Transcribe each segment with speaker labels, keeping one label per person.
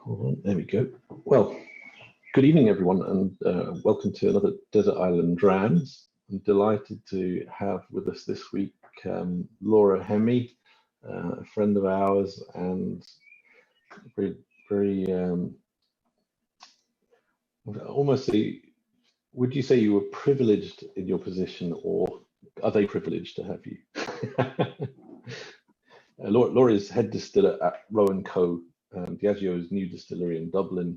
Speaker 1: Hold on, there we go. Well, good evening, everyone, and welcome to another Desert Island Drams. I'm delighted to have with us this week Lora Hemy, a friend of ours, and very almost would you say you were privileged in your position, or are they privileged to have you? Lora is head distiller at Roe and Co, Diageo's new distillery in Dublin,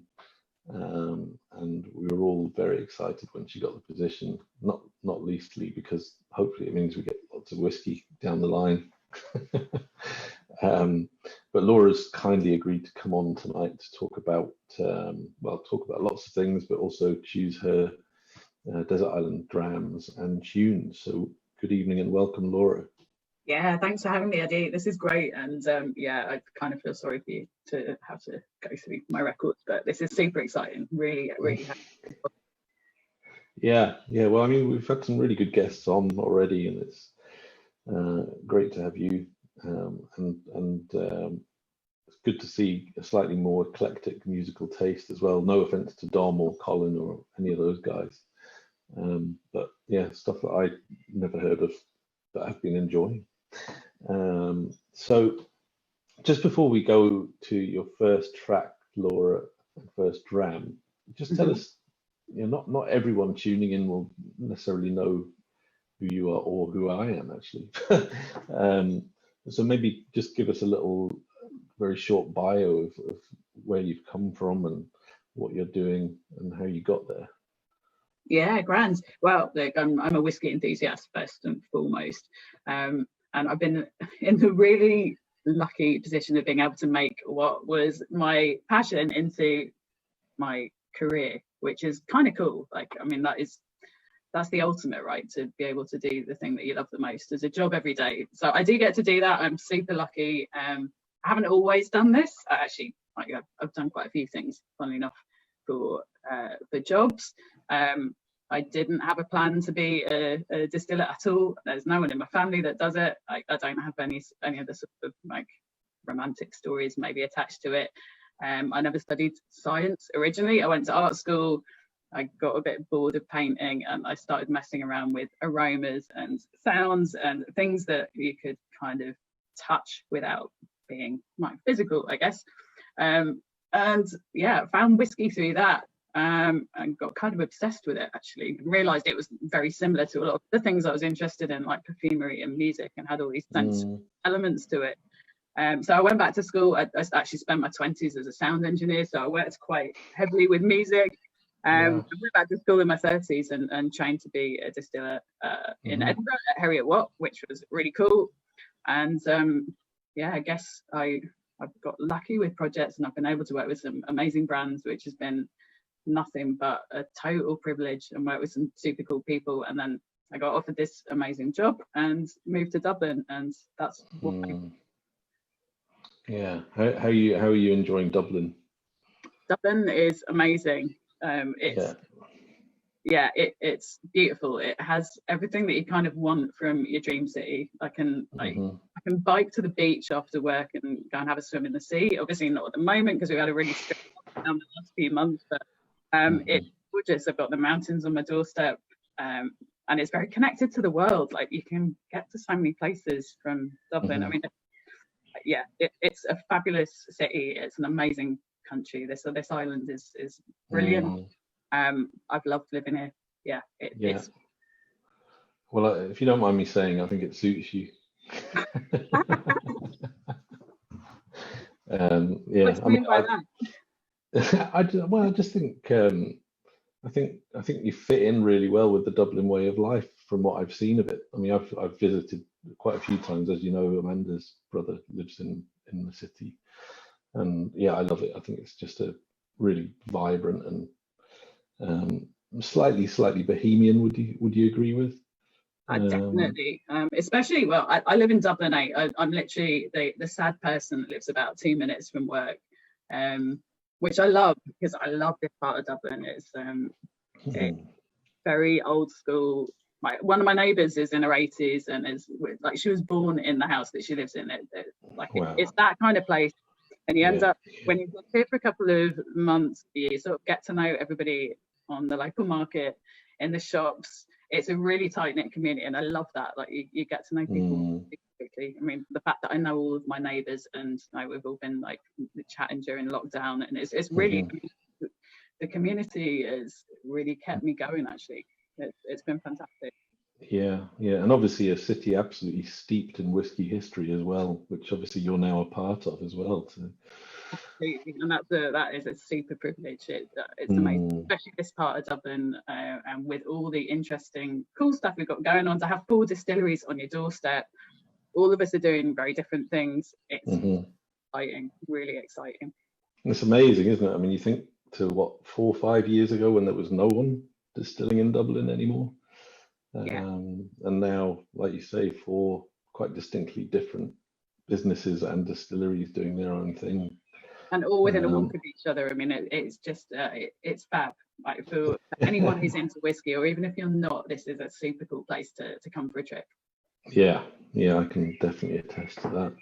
Speaker 1: and we were all very excited when she got the position, not leastly because hopefully it means we get lots of whiskey down the line. But Laura's kindly agreed to come on tonight to talk about lots of things, but also choose her Desert Island drams and tunes. So good evening and welcome, Lora.
Speaker 2: Yeah, thanks for having me, Eddie. This is great, and yeah, I kind of feel sorry for you to have to go through my records, but this is super exciting. Really happy.
Speaker 1: Yeah. Well, I mean, we've had some really good guests on already, and it's great to have you. And it's good to see a slightly more eclectic musical taste as well. No offense to Dom or Colin or any of those guys, but yeah, stuff that I never heard of that I've been enjoying. So just before we go to your first track, Lora, first dram, just tell us, not everyone tuning in will necessarily know who you are or who I am actually. So maybe just give us a little very short bio of where you've come from and what you're doing and how you got there.
Speaker 2: Yeah, grand. Well, look, I'm a whiskey enthusiast first and foremost, and I've been in the really lucky position of being able to make what was my passion into my career, which is kind of cool. Like, I mean, that's the ultimate, right? To be able to do the thing that you love the most as a job every day. So I do get to do that. I'm super lucky. I haven't always done this. I've done quite a few things, funnily enough, for jobs. I didn't have a plan to be a distiller at all. There's no one in my family that does it. I don't have any of the sort of like romantic stories maybe attached to it. I never studied science originally. I went to art school. I got a bit bored of painting and I started messing around with aromas and sounds and things that you could kind of touch without being like physical, I guess. And yeah, found whiskey through that. And got kind of obsessed with it actually, and realized it was very similar to a lot of the things I was interested in, like perfumery and music, and had all these sense elements to it. So I went back to school. I actually spent my 20s as a sound engineer, so I worked quite heavily with music. I went back to school in my 30s and trained to be a distiller in Edinburgh at Heriot Watt, which was really cool. And yeah, I guess I've got lucky with projects and I've been able to work with some amazing brands, which has been nothing but a total privilege, and work with some super cool people. And then I got offered this amazing job and moved to Dublin, and that's what
Speaker 1: Yeah. How are you enjoying Dublin?
Speaker 2: Dublin is amazing. It's beautiful. It has everything that you kind of want from your dream city. I can bike to the beach after work and go and have a swim in the sea. Obviously not at the moment because we've had a really strict lockdown the last few months, but it's gorgeous. I've got the mountains on my doorstep, and it's very connected to the world. Like, you can get to so many places from Dublin. I mean, yeah, it's a fabulous city. It's an amazing country. This island is brilliant. I've loved living here. Yeah, it's.
Speaker 1: Well, if you don't mind me saying, I think it suits you. Yeah,
Speaker 2: what do you mean by that?
Speaker 1: I just think I think you fit in really well with the Dublin way of life from what I've seen of it. I mean, I've visited quite a few times, as you know. Amanda's brother lives in the city, and yeah, I love it. I think it's just a really vibrant and slightly bohemian. Would you agree with?
Speaker 2: Definitely, especially, well, I live in Dublin 8. I'm literally the sad person that lives about 2 minutes from work, which I love because I love this part of Dublin. It's very old school. One of my neighbours is in her 80s and is like, she was born in the house that she lives in. It's that kind of place. And you end up, when you've been here for a couple of months, you sort of get to know everybody on the local market, in the shops. It's a really tight-knit community, and I love that. Like you get to know people quickly. I mean, the fact that I know all of my neighbours, and we've all been like chatting during lockdown, and it's really the community has really kept me going. Actually, it's been fantastic.
Speaker 1: Yeah, and obviously a city absolutely steeped in whiskey history as well, which obviously you're now a part of as well. So.
Speaker 2: Absolutely. And that is a super privilege. It's amazing, especially this part of Dublin, and with all the interesting, cool stuff we've got going on. To have 4 distilleries on your doorstep, all of us are doing very different things. It's exciting, really exciting.
Speaker 1: It's amazing, isn't it? I mean, you think to 4 or 5 years ago when there was no one distilling in Dublin anymore. And now, like you say, 4 quite distinctly different businesses and distilleries doing their own thing.
Speaker 2: And all within a walk of each other. I mean, it's just, it's fab. Like for anyone who's into whiskey, or even if you're not, this is a super cool place to come for a trip.
Speaker 1: Yeah, I can definitely attest to that.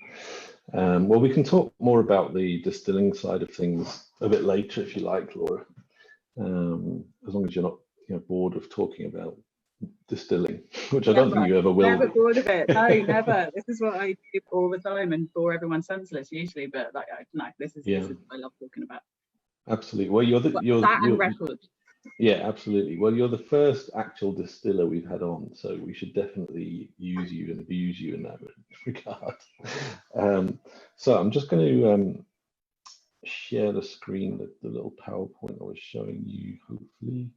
Speaker 1: Well, we can talk more about the distilling side of things a bit later if you like, Laura. As long as you're not bored of talking about distilling, which I don't think you ever will.
Speaker 2: Never bored of it. No, never. This is what I do all the time and bore everyone senseless usually. But like, no, this is what I love talking about.
Speaker 1: Absolutely. Well, you're
Speaker 2: and record.
Speaker 1: Yeah, absolutely. Well, you're the first actual distiller we've had on, so we should definitely use you and abuse you in that regard. So I'm just going to share the screen, the little PowerPoint I was showing you, hopefully.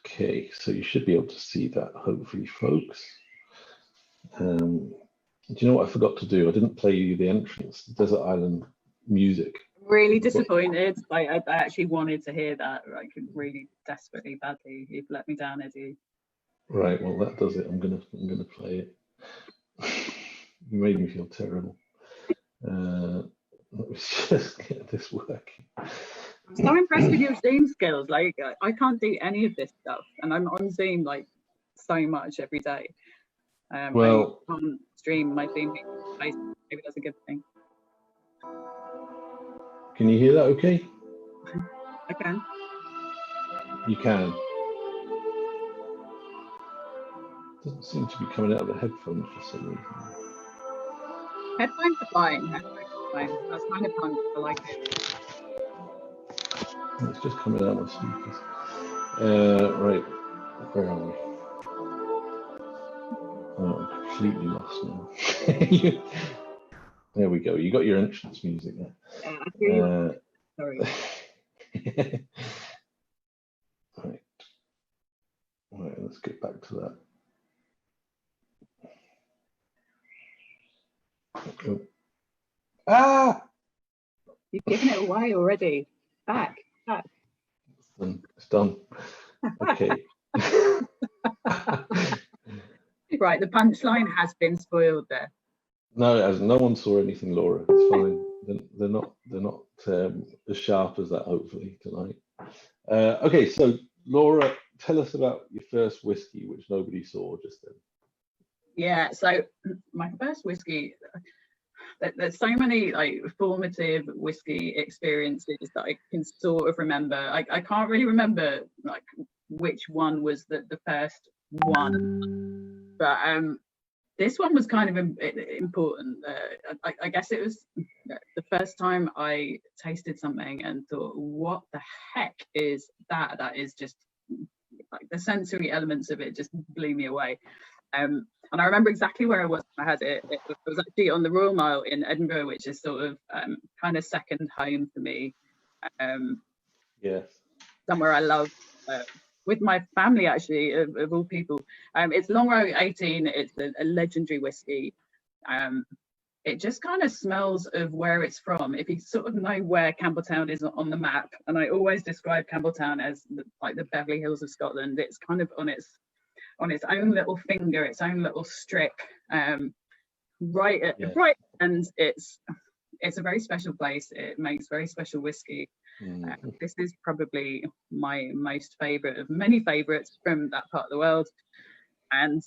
Speaker 1: Okay, so you should be able to see that, hopefully, folks. Do you know what I forgot to do? I didn't play you the entrance, the Desert Island music.
Speaker 2: Really disappointed. I actually wanted to hear that. I could really desperately, badly. You've let me down, Eddie.
Speaker 1: Right. Well, that does it. I'm gonna play it. You made me feel terrible. Let me just get this working.
Speaker 2: I'm so impressed with your Zoom skills. Like, I can't do any of this stuff, and I'm on Zoom like so much every day.
Speaker 1: Well,
Speaker 2: I can't stream my Zoom. Maybe that's a good thing.
Speaker 1: Can you hear that okay?
Speaker 2: I can.
Speaker 1: You can. Doesn't seem to be coming out of the headphones for some reason.
Speaker 2: Headphones are fine. That's kind of fun. I like it.
Speaker 1: It's just coming out of my speakers. Right. Where are we? Oh, I'm completely lost now. There we go. You got your entrance music there.
Speaker 2: Sorry.
Speaker 1: Right, let's get back to that. Oh. Ah!
Speaker 2: You've given it away already. Back.
Speaker 1: It's done. Okay.
Speaker 2: Right, the punchline has been spoiled there.
Speaker 1: No, as no one saw anything, Laura. It's fine. They're not as sharp as that. Hopefully tonight. Okay, so Laura, tell us about your first whiskey, which nobody saw just then.
Speaker 2: Yeah, so my first whiskey. There's so many like formative whiskey experiences that I can sort of remember. I can't really remember like which one was the first one, but this one was kind of important. I guess it was the first time I tasted something and thought, what the heck is that? That is just like the sensory elements of it just blew me away. And I remember exactly where I was when I had it. It was actually on the Royal Mile in Edinburgh, which is sort of kind of second home for me.
Speaker 1: Yes.
Speaker 2: Somewhere I love with my family, actually, of all people. It's Longrow 18. It's a legendary whiskey. It just kind of smells of where it's from. If you sort of know where Campbelltown is on the map, and I always describe Campbelltown as like the Beverly Hills of Scotland. It's kind of on its own little finger, its own little strip, right, and it's a very special place. It makes very special whiskey. This is probably my most favourite of many favourites from that part of the world, and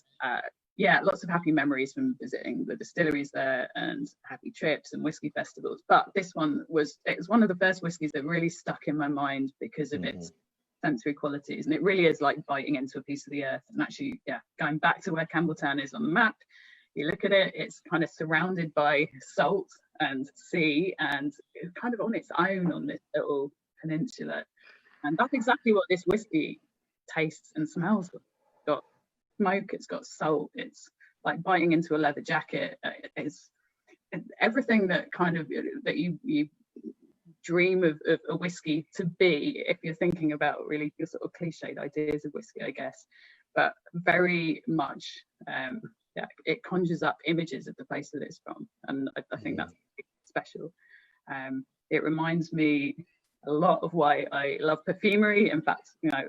Speaker 2: yeah, lots of happy memories from visiting the distilleries there and happy trips and whiskey festivals. But this one was one of the first whiskies that really stuck in my mind because of its sensory qualities, and it really is like biting into a piece of the earth. And actually, yeah, going back to where Campbelltown is on the map, you look at it, it's kind of surrounded by salt and sea and kind of on its own on this little peninsula. And that's exactly what this whiskey tastes and smells like. It's got smoke, it's got salt, it's like biting into a leather jacket. It's everything that kind of that you dream of a whiskey to be, if you're thinking about really your sort of cliched ideas of whiskey, I guess. But very much yeah, it conjures up images of the place that it's from, and I think that's special. It reminds me a lot of why I love perfumery. In fact, you know,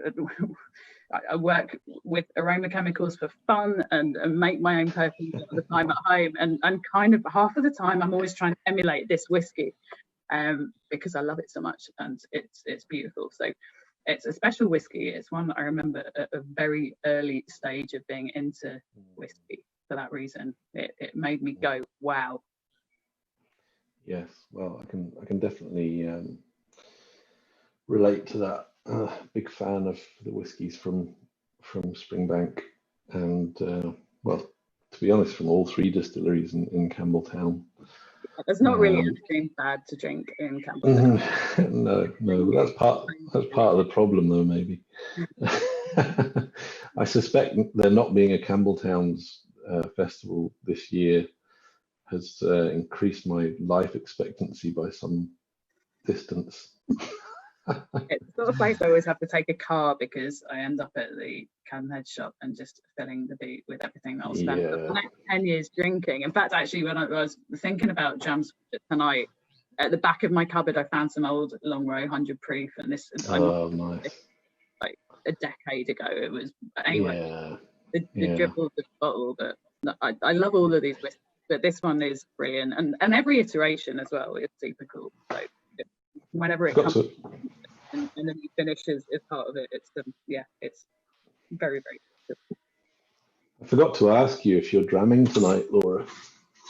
Speaker 2: I work with aroma chemicals for fun and make my own perfumes all the time at home, and kind of half of the time I'm always trying to emulate this whiskey because I love it so much and it's beautiful. So it's a special whiskey. It's one that I remember at a very early stage of being into whiskey. For that reason, it made me go, wow.
Speaker 1: Yes, well, I can definitely relate to that. Big fan of the whiskies from Springbank, and well, to be honest, from all three distilleries in Campbelltown.
Speaker 2: There's not really anything bad to drink in Campbelltown.
Speaker 1: No, that's part of the problem, though. Maybe I suspect there not being a Campbelltown's festival this year has increased my life expectancy by some distance.
Speaker 2: It's the sort of place I always have to take a car because I end up at the Head shop and just filling the boot with everything that I'll spend for the next 10 years drinking. In fact, actually, when I was thinking about Drams tonight, at the back of my cupboard, I found some old Long Row 100 proof, and this is
Speaker 1: nice.
Speaker 2: Like a decade ago. It was anyway. The dribble of the bottle, but I love all of these whiskeys, but this one is brilliant, and every iteration as well is super cool. So whenever it comes and then you finish as part of it, it's it's very, very good.
Speaker 1: I forgot to ask you if you're dramming tonight, Laura.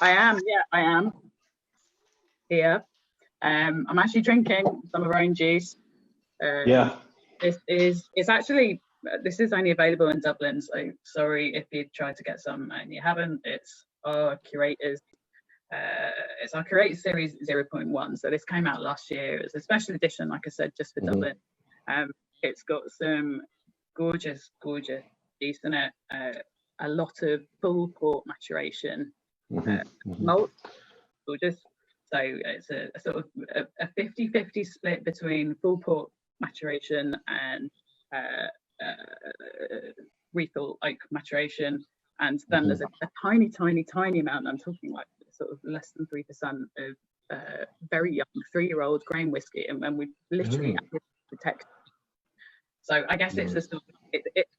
Speaker 2: I am here. I'm actually drinking some of our own juice. This is only available in Dublin, so sorry if you tried to get some and you haven't. It's our curators. It's our Curator Series 0.1. So this came out last year. It's a special edition, like I said, just for Dublin. It's got some gorgeous juice in it. A lot of full port maturation, malt, gorgeous. So it's a sort of a 50-50 split between full port maturation and refill oak maturation, and then there's a tiny amount. I'm talking like sort of less than 3% of very young 3-year-old grain whiskey, and we've literally added the texture. So I guess it's a sort of, it's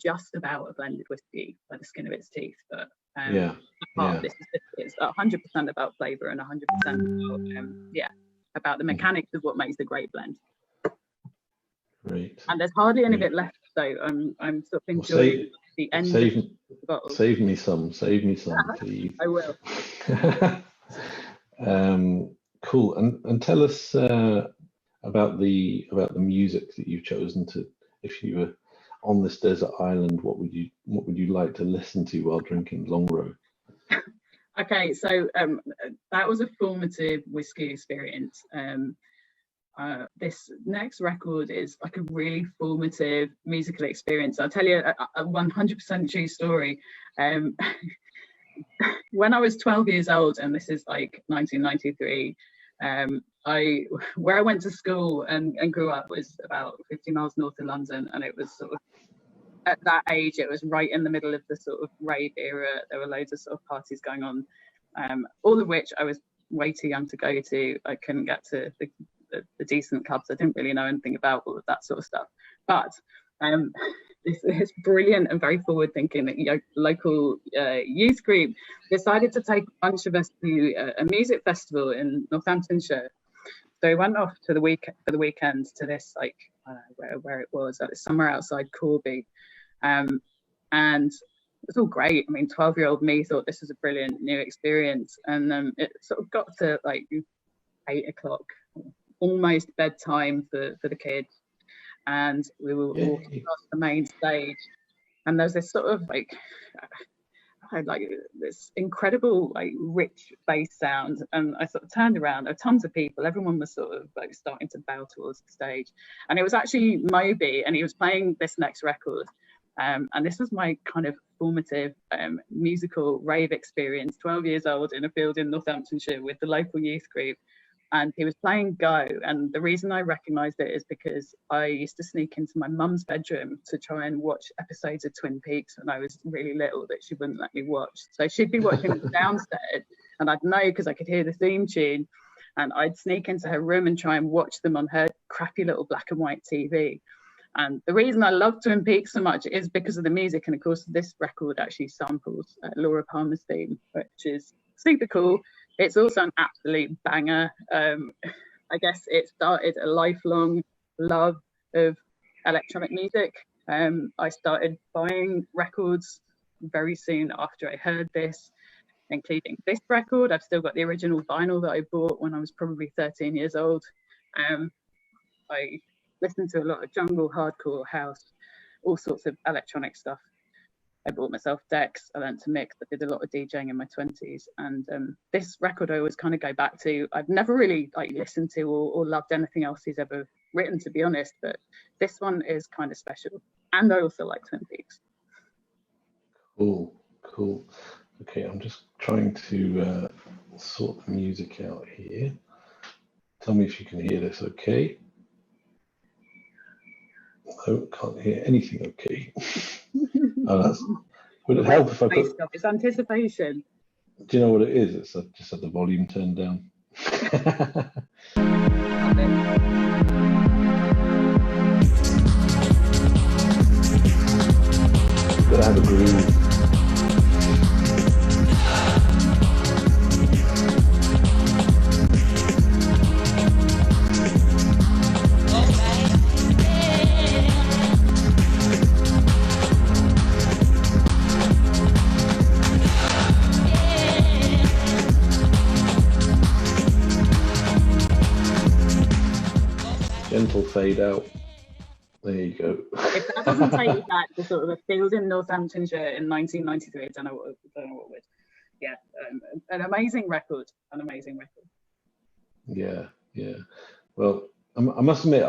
Speaker 2: just about a blended whiskey by the skin of its teeth, but part of this is 100% about flavour and 100% about the mechanics of what makes the great blend.
Speaker 1: Great.
Speaker 2: And there's hardly any of it left, so I'm sort of enjoying the end.
Speaker 1: Save me some, please.
Speaker 2: I will.
Speaker 1: Cool. And tell us about the music that you've chosen to. If you were on this desert island, what would you like to listen to while drinking Long Row?
Speaker 2: Okay, so that was a formative whiskey experience. This next record is like a really formative musical experience. I'll tell you a 100% true story. When I was 12 years old, and this is like 1993, where I went to school and grew up was about 50 miles north of London, and it was sort of, at that age, it was right in the middle of the sort of rave era. There were loads of sort of parties going on, all of which I was way too young to go to. I couldn't get to the decent clubs. I didn't really know anything about all of that sort of stuff. But this brilliant and very forward-thinking local youth group decided to take a bunch of us to a music festival in Northamptonshire. So we went off for the weekend to this, like, where it was. It was somewhere outside Corby. And it's all great. I mean, 12-year-old me thought this was a brilliant new experience, and it sort of got to like 8 o'clock, almost bedtime for the kids, and we were walking across the main stage, and there's this sort of like this incredible like rich bass sound, and I sort of turned around. There were tons of people. Everyone was sort of like starting to bow towards the stage, and it was actually Moby, and he was playing this next record. And this was my kind of formative musical rave experience, 12 years old in a field in Northamptonshire with the local youth group. And he was playing Go. And the reason I recognised it is because I used to sneak into my mum's bedroom to try and watch episodes of Twin Peaks when I was really little that she wouldn't let me watch. So she'd be watching them downstairs, and I'd know because I could hear the theme tune. And I'd sneak into her room and try and watch them on her crappy little black and white TV. And the reason I love Twin Peaks so much is because of the music. And of course, this record actually samples Laura Palmer's theme, which is super cool. It's also an absolute banger. I guess it started a lifelong love of electronic music. I started buying records very soon after I heard this, including this record. I've still got the original vinyl that I bought when I was probably 13 years old. I listened to a lot of jungle, hardcore, house, all sorts of electronic stuff. I bought myself decks. I learned to mix. I did a lot of DJing in my 20s. And this record I always kind of go back to. I've never really like listened to or loved anything else he's ever written, to be honest. But this one is kind of special. And I also like Twin Peaks.
Speaker 1: Cool. Okay, I'm just trying to sort the music out here. Tell me if you can hear this okay. No, can't hear anything okay. Would it help if I put...
Speaker 2: It's anticipation.
Speaker 1: Do you know what it is? It's just had the volume turned down. Gotta have a groove. Gentle fade out. There you go.
Speaker 2: If that doesn't take you back to sort of a field in Northamptonshire in 1993, I don't know what would. Yeah, an amazing record.
Speaker 1: Yeah. Well, I must admit,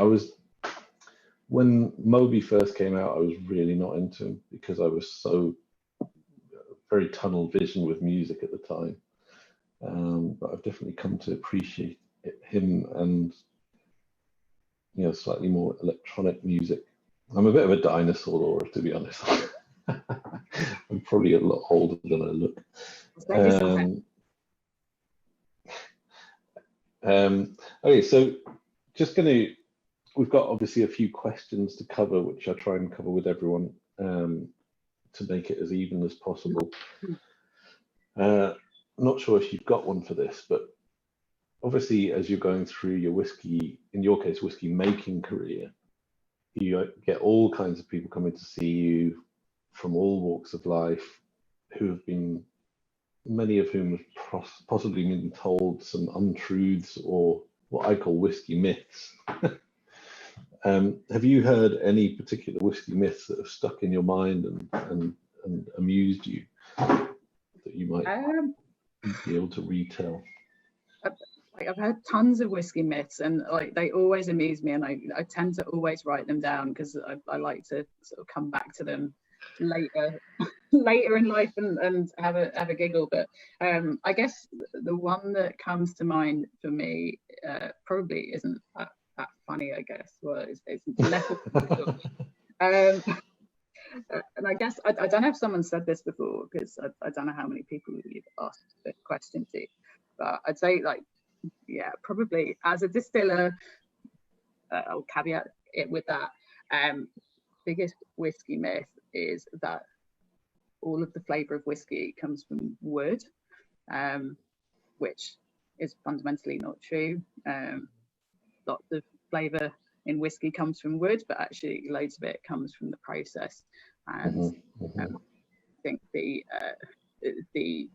Speaker 1: when Moby first came out, I was really not into him because I was so very tunnel vision with music at the time. But I've definitely come to appreciate him and slightly more electronic music. I'm a bit of a dinosaur, Laura, to be honest. I'm probably a lot older than I look. Okay, so we've got obviously a few questions to cover, which I try and cover with everyone to make it as even as possible. I'm not sure if you've got one for this, but obviously, as you're going through your whiskey, in your case, whiskey making career, you get all kinds of people coming to see you from all walks of life, many of whom have possibly been told some untruths or what I call whiskey myths. Have you heard any particular whiskey myths that have stuck in your mind and amused you that you might be able to retell?
Speaker 2: I've heard tons of whiskey myths, and they always amuse me, and I tend to always write them down because I like to sort of come back to them later in life and have a giggle. But I guess the one that comes to mind for me probably isn't that funny, I guess. Well, it's less and I guess I don't know if someone said this before, because I don't know how many people you've asked the question to, but I'd say probably as a distiller, I'll caveat it with that. Biggest whiskey myth is that all of the flavour of whiskey comes from wood, which is fundamentally not true. Lots of flavour in whiskey comes from wood, but actually loads of it comes from the process. And think the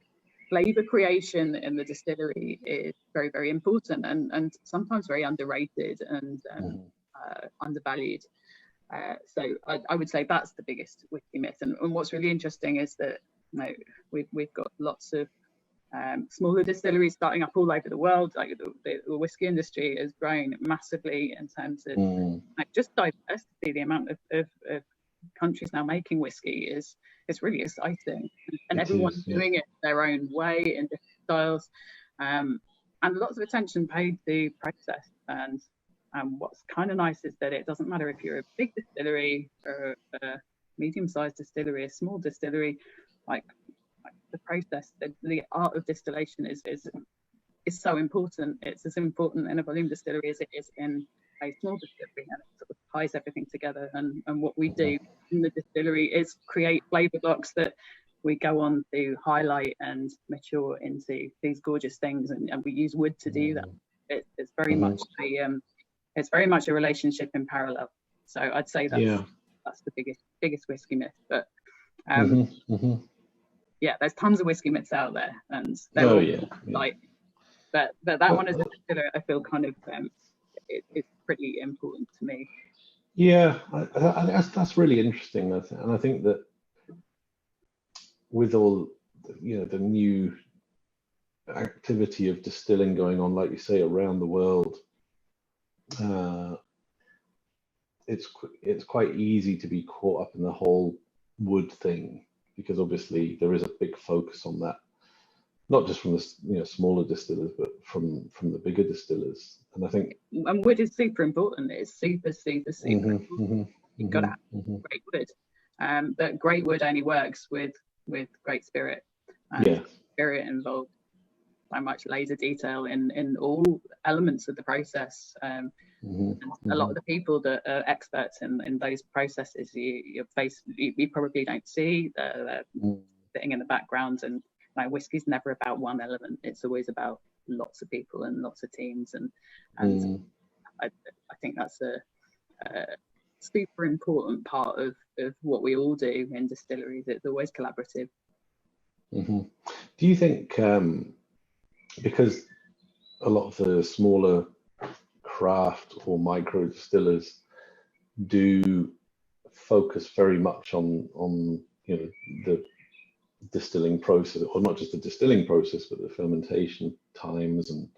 Speaker 2: flavor creation in the distillery is very, very important, and sometimes very underrated and undervalued. So I would say that's the biggest whisky myth. And what's really interesting is that we've got lots of smaller distilleries starting up all over the world. Like the whisky industry has grown massively in terms of just diversity. The amount of countries now making whisky is really exciting, and everyone's doing it their own way in different styles, and lots of attention paid to process. And what's kind of nice is that it doesn't matter if you're a big distillery or a medium-sized distillery, a small distillery, like the process, the art of distillation is so important. It's as important in a volume distillery as it is in a small distillery, and it sort of ties everything together. And what we do in the distillery is create flavour blocks that we go on to highlight and mature into these gorgeous things, and we use wood to do that. It's very much a relationship in parallel. So I'd say that's the biggest whisky myth. But yeah, there's tons of whisky myths out there, and they're but that one is a distiller, I feel kind of it's pretty important to me.
Speaker 1: Yeah, that's really interesting, and I think that with all the new activity of distilling going on, like you say, around the world, it's quite easy to be caught up in the whole wood thing, because obviously there is a big focus on that, not just from the smaller distillers, but from the bigger distillers. And I think
Speaker 2: wood is super important. It's super important. You've got to have great wood, but great wood only works with great spirit. Spirit involved so much laser detail in all elements of the process. And a lot of the people that are experts in those processes, you probably don't see. They're sitting in the background, and whiskey's never about one element. It's always about lots of people and lots of teams, and I think that's a super important part of what we all do in distilleries. It's always collaborative.
Speaker 1: Do you think because a lot of the smaller craft or micro distillers do focus very much on the distilling process, or not just the distilling process, but the fermentation times and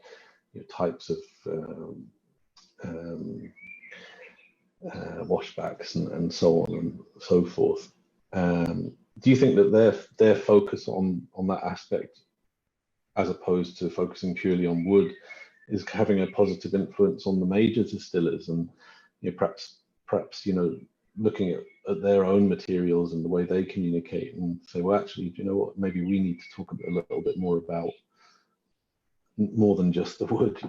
Speaker 1: types of washbacks and so on and so forth. Do you think that their focus on that aspect, as opposed to focusing purely on wood, is having a positive influence on the major distillers, and perhaps looking at their own materials and the way they communicate, and say, well, actually, do you know what, maybe we need to talk a little bit more about more than just the wood,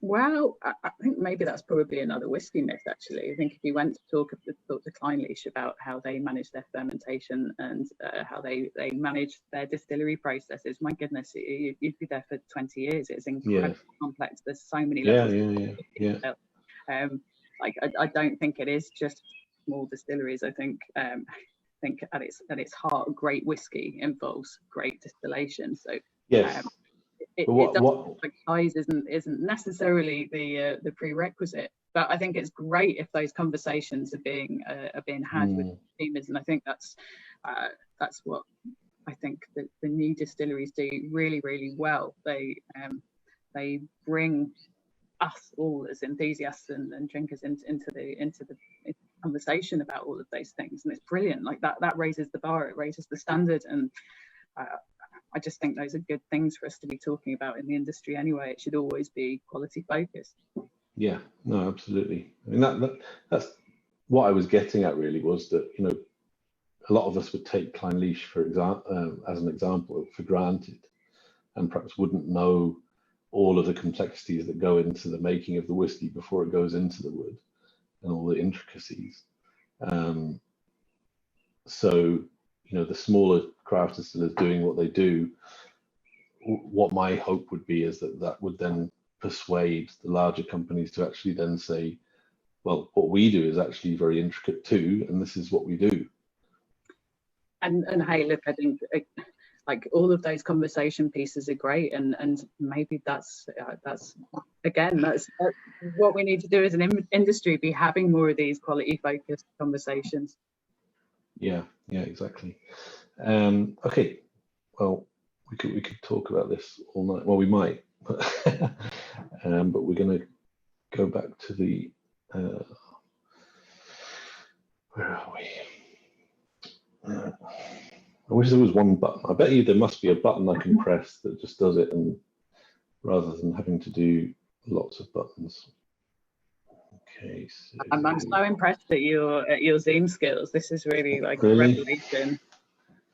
Speaker 2: Well, I think maybe that's probably another whisky myth, actually. I think if you went to talk to Clynelish about how they manage their fermentation and how they manage their distillery processes, my goodness, you'd be there for 20 years. It's incredibly complex. There's so many levels. I don't think it is just small distilleries. I think at its heart, great whisky involves great distillation. So size isn't necessarily the prerequisite, but I think it's great if those conversations are being had with consumers, and I think that's what I think the new distilleries do really, really well. They bring us all as enthusiasts and drinkers into the conversation about all of those things, and it's brilliant. Like that raises the bar, it raises the standard, and I just think those are good things for us to be talking about in the industry anyway. It should always be quality focused. Yeah,
Speaker 1: no, absolutely. I mean, that's what I was getting at, really, was that a lot of us would take Clynelish as an example for granted, and perhaps wouldn't know all of the complexities that go into the making of the whiskey before it goes into the wood, and all the intricacies. So the smaller craft distillers doing what they do, what my hope would be is that would then persuade the larger companies to actually then say, well, what we do is actually very intricate too, and this is what we do.
Speaker 2: And hey, look, I think like all of those conversation pieces are great, and maybe that's again that's what we need to do as an industry, be having more of these quality focused conversations.
Speaker 1: Yeah, exactly. Okay, well, we could talk about this all night. Well, we might, but but we're going to go back to the where are we? I wish there was one button. I bet you there must be a button I can press that just does it, and rather than having to do lots of buttons. Okay. So
Speaker 2: I'm so impressed at your Zoom skills. This is really like a
Speaker 1: really?
Speaker 2: revelation.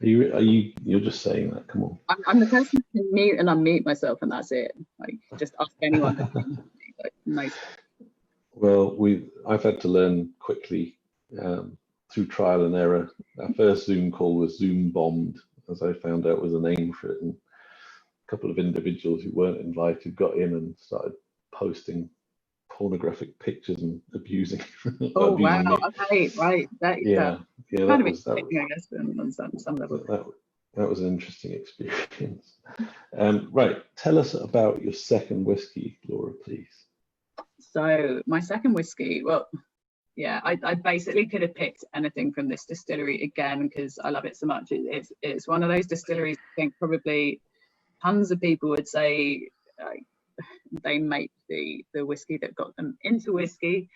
Speaker 1: You're just saying that? Come on.
Speaker 2: I'm the person who can mute and unmute myself, and that's it. Like, just ask anyone. Like, nice.
Speaker 1: Well, I've had to learn quickly through trial and error. Our first Zoom call was Zoom bombed, as I found out was a name for it, and a couple of individuals who weren't invited got in and started posting pornographic pictures and abusing.
Speaker 2: Oh
Speaker 1: abusing
Speaker 2: wow!
Speaker 1: me.
Speaker 2: Okay, right. That
Speaker 1: Kind
Speaker 2: of exciting, I guess, on some level.
Speaker 1: That was an interesting experience. Right, tell us about your second whiskey, Laura, please.
Speaker 2: So my second whiskey, well, yeah, I basically could have picked anything from this distillery again because I love it so much. It's one of those distilleries. I think probably tons of people would say they make the whiskey that got them into whiskey.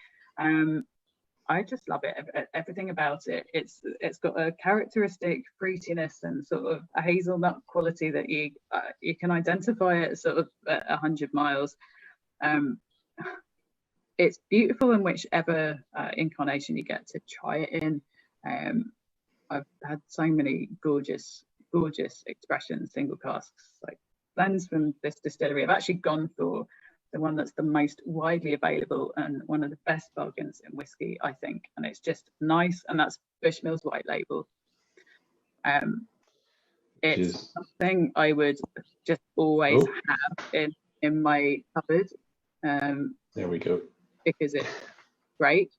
Speaker 2: I just love it. Everything about it. It's got a characteristic fruitiness and sort of a hazelnut quality that you can identify at sort of 100 miles. It's beautiful in whichever incarnation you get to try it in. I've had so many gorgeous expressions, single casks, like blends from this distillery. I've actually gone for the one that's the most widely available and one of the best bargains in whiskey, I think. And it's just nice, and that's Bushmills White Label. It's something I would just always have in my cupboard.
Speaker 1: There we go.
Speaker 2: Because it's great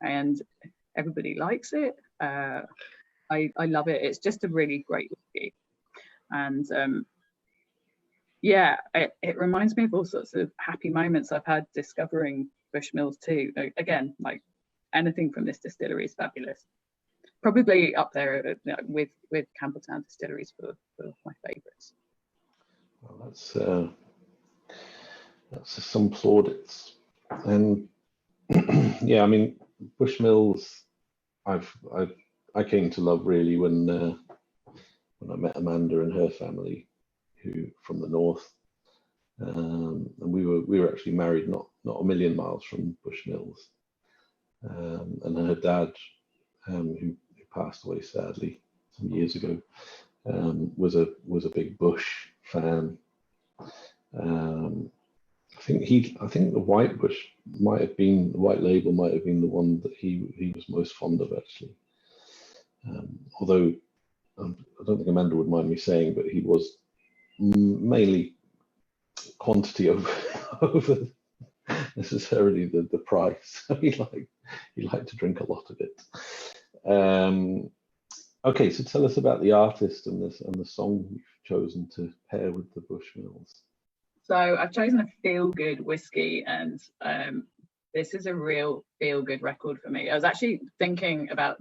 Speaker 2: and everybody likes it. I love it. It's just a really great whiskey. And yeah, it reminds me of all sorts of happy moments I've had discovering Bushmills too. Again, like anything from this distillery is fabulous. Probably up there with Campbelltown distilleries for my favourites.
Speaker 1: Well, that's some plaudits. And yeah, I mean, Bushmills, I came to love really when I met Amanda and her family, who from the north, and we were actually married not a million miles from Bushmills, and her dad, who passed away sadly some years ago, was a big Bush fan. I think the White Bush the White Label might have been the one that he was most fond of, actually. Although I don't think Amanda would mind me saying, but he was mainly quantity over necessarily the price. he liked to drink a lot of it. Okay, so tell us about the artist and the song you've chosen to pair with the Bushmills.
Speaker 2: So I've chosen a feel-good whiskey, and this is a real feel-good record for me. I was actually thinking about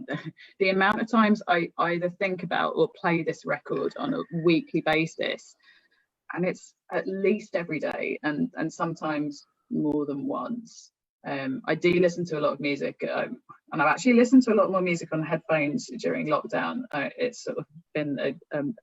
Speaker 2: the amount of times I either think about or play this record on a weekly basis, and it's at least every day, and sometimes more than once. I do listen to a lot of music, and I've actually listened to a lot more music on headphones during lockdown. It's sort of been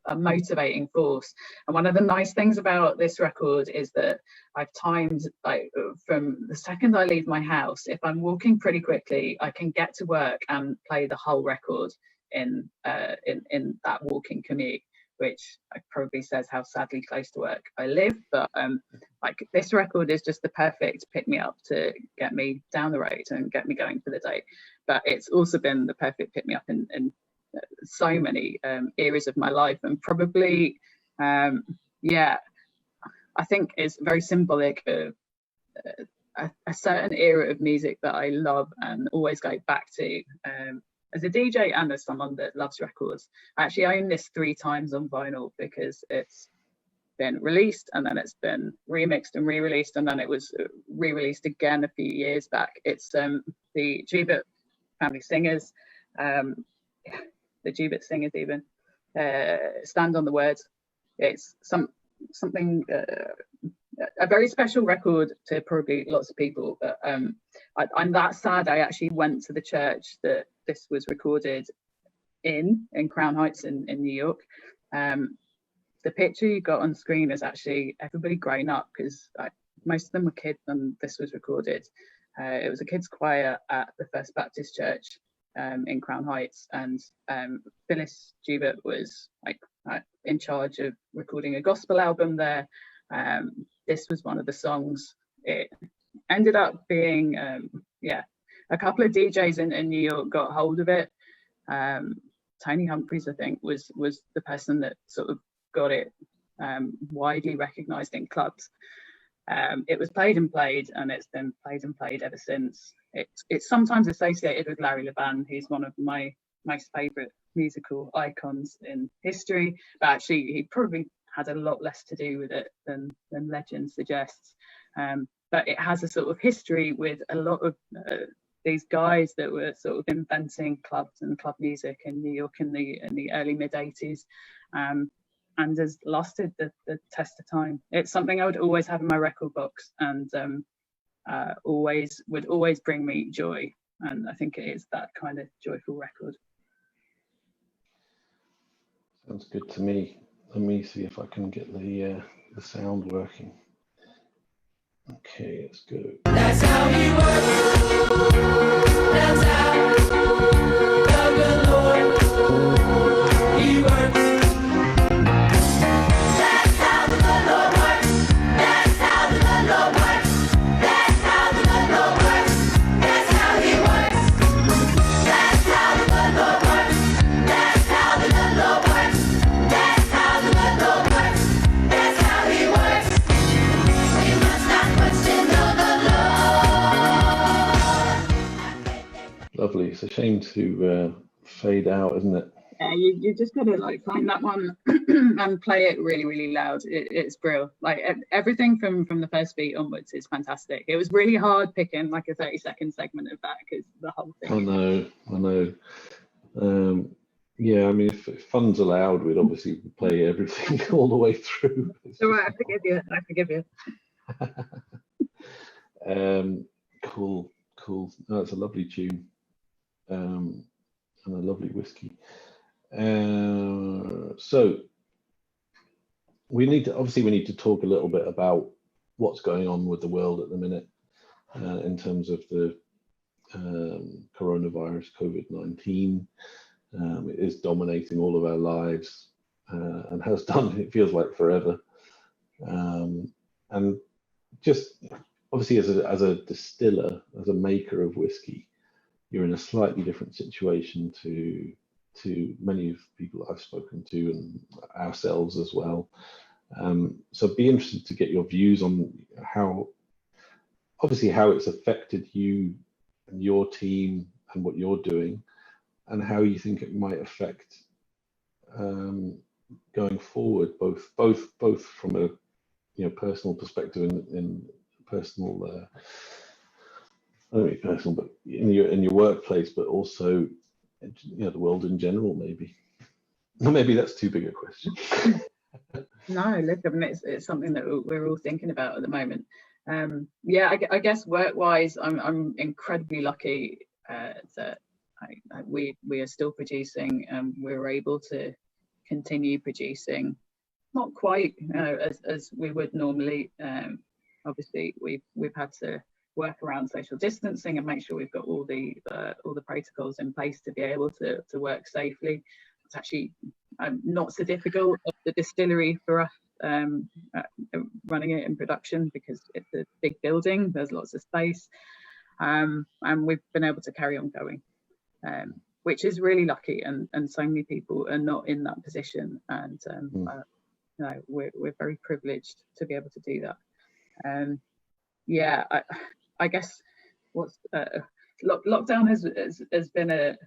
Speaker 2: a motivating force. And one of the nice things about this record is that I've timed, like, from the second I leave my house, if I'm walking pretty quickly, I can get to work and play the whole record in that walking commute, which probably says how sadly close to work I live. But like, this record is just the perfect pick me up to get me down the road and get me going for the day. But it's also been the perfect pick me up in so many areas of my life, and probably yeah, I think it's very symbolic of a certain era of music that I love and always go back to. as a DJ and as someone that loves records, I actually own this 3 times on vinyl, because it's been released and then it's been remixed and re-released, and then it was re-released again a few years back. It's the Jubit family singers, the Jubit singers even, Stand on the Words. It's something a very special record to probably lots of people, but I'm that sad I actually went to the church that this was recorded in Crown Heights in New York. The picture you got on screen is actually everybody grown up, because most of them were kids when this was recorded. It was a kids choir at the First Baptist Church in Crown Heights, and Phyllis Jubit was in charge of recording a gospel album there. This was one of the songs. It ended up being a couple of DJs in New York got hold of it. Tony Humphries, I think, was the person that sort of got it widely recognized in clubs. It was played and played, and it's been played and played ever since. It's sometimes associated with Larry Levan, who's one of my most favorite musical icons in history, but actually he probably had a lot less to do with it than legend suggests. But it has a sort of history with a lot of these guys that were sort of inventing clubs and club music in New York in the early mid-80s, and has lasted the test of time. It's something I would always have in my record box, and would always bring me joy. And I think it is that kind of joyful record.
Speaker 1: Sounds good to me. Let me see if I can get the sound working. Okay, let's go. That's how he works. That's how the Lord he works. That's how the Lord works. That's how the Lord works. That's how the Lord works. That's how he works. That's how the Lord works. That's how the Lord works. That's how the Lord works. That's how he works. We must not question the Lord. Lovely. It's a shame to fade out, isn't it?
Speaker 2: Yeah, you just gotta find that one and play it really, really loud. It's brilliant. Everything from the first beat onwards is fantastic. It was really hard picking a 30-second segment of that, because the whole thing.
Speaker 1: I know. Yeah, I mean, if funds allowed, we'd obviously play everything all the way through.
Speaker 2: So I forgive you.
Speaker 1: Cool. Oh, it's a lovely tune, and a lovely whiskey. So we need to talk a little bit about what's going on with the world at the minute, in terms of the coronavirus, COVID-19. It is dominating all of our lives, and has done, it feels like, forever. And just obviously as a distiller, as a maker of whiskey, you're in a slightly different situation to many of the people I've spoken to, and ourselves as well. So I'd be interested to get your views on how it's affected you and your team and what you're doing, and how you think it might affect going forward, both from a personal perspective in personal, I don't mean personal, but in your workplace, but also the world in general, maybe. Maybe that's too big a question.
Speaker 2: No, look, I mean, it's something that we're all thinking about at the moment. I guess work-wise, I'm incredibly lucky that we are still producing, and we're able to continue producing, not quite as we would normally. Obviously, we've had to work around social distancing and make sure we've got all the protocols in place to be able to work safely. It's actually not so difficult at the distillery for us running it in production, because it's a big building, there's lots of space, and we've been able to carry on going, which is really lucky, and so many people are not in that position, and we're very privileged to be able to do that. I guess what's lockdown has been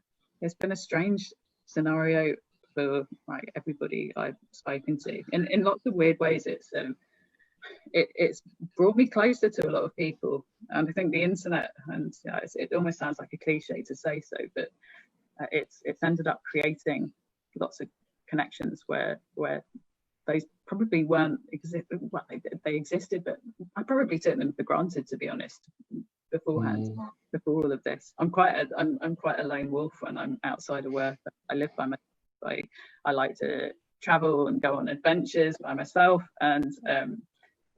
Speaker 2: it's been a strange scenario for like everybody I've spoken to. In lots of weird ways, it's brought me closer to a lot of people, and I think the internet, and it almost sounds like a cliche to say so, but it's ended up creating lots of connections where those probably weren't well, they existed, but I probably took them for granted, to be honest, beforehand. Before all of this, I'm quite a lone wolf when I'm outside of work. I live by myself. I like to travel and go on adventures by myself, and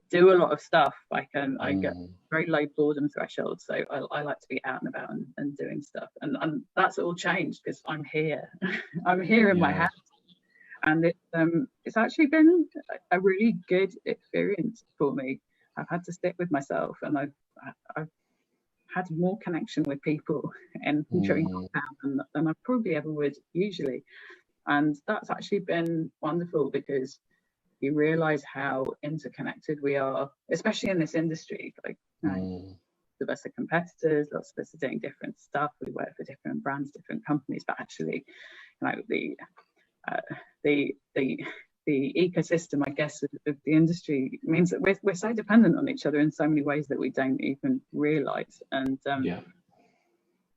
Speaker 2: do a lot of stuff. I get very low boredom threshold, so I like to be out and about and doing stuff, and that's all changed because I'm here. I'm here in my house, and it's actually been a really good experience for me. I've had to stick with myself, and I've had more connection with people in during lockdown than I probably ever would usually, and that's actually been wonderful because you realize how interconnected we are, especially in this industry. Like, lots of us are competitors, lots of us are doing different stuff. We work for different brands, different companies, but actually, the ecosystem, I guess, of the industry means that we're so dependent on each other in so many ways that we don't even realize. And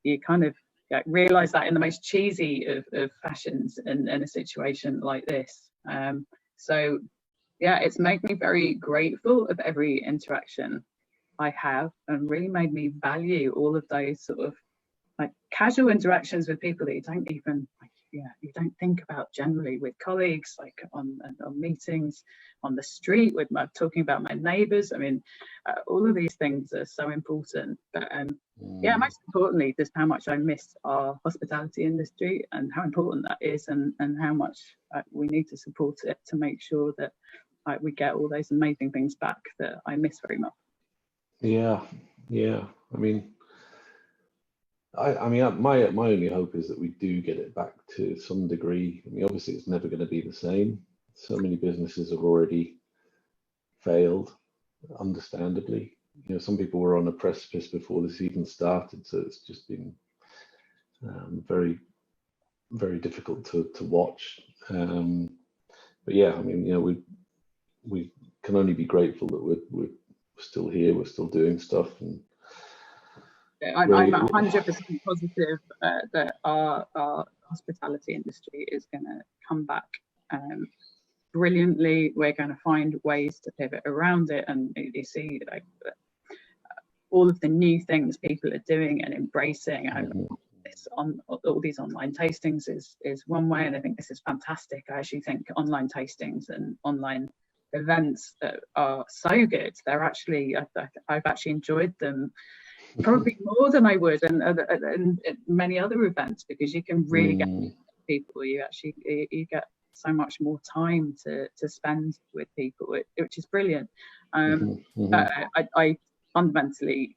Speaker 2: you kind of realize that in the most cheesy of fashions in a situation like this. So yeah, it's made me very grateful of every interaction I have, and really made me value all of those sort of like casual interactions with people that you don't even you don't think about generally, with colleagues, like on meetings, on the street, with talking about my neighbours. I mean, all of these things are so important. But most importantly, just how much I miss our hospitality industry and how important that is, and how much we need to support it to make sure that we get all those amazing things back that I miss very much.
Speaker 1: Yeah. I mean, my only hope is that we do get it back to some degree. I mean, obviously, it's never going to be the same. So many businesses have already failed, understandably. Some people were on a precipice before this even started, so it's just been very, very difficult to watch. But yeah, I mean, we can only be grateful that we're still here, we're still doing stuff, and
Speaker 2: I'm 100% positive that our hospitality industry is going to come back brilliantly. We're going to find ways to pivot around it, and you see all of the new things people are doing and embracing. All these online tastings is one way, and I think this is fantastic. I actually think online tastings and online events are so good. They're actually, I've actually enjoyed them probably more than I would and many other events, because you can really get people. You get so much more time to spend with people, which is brilliant. I fundamentally,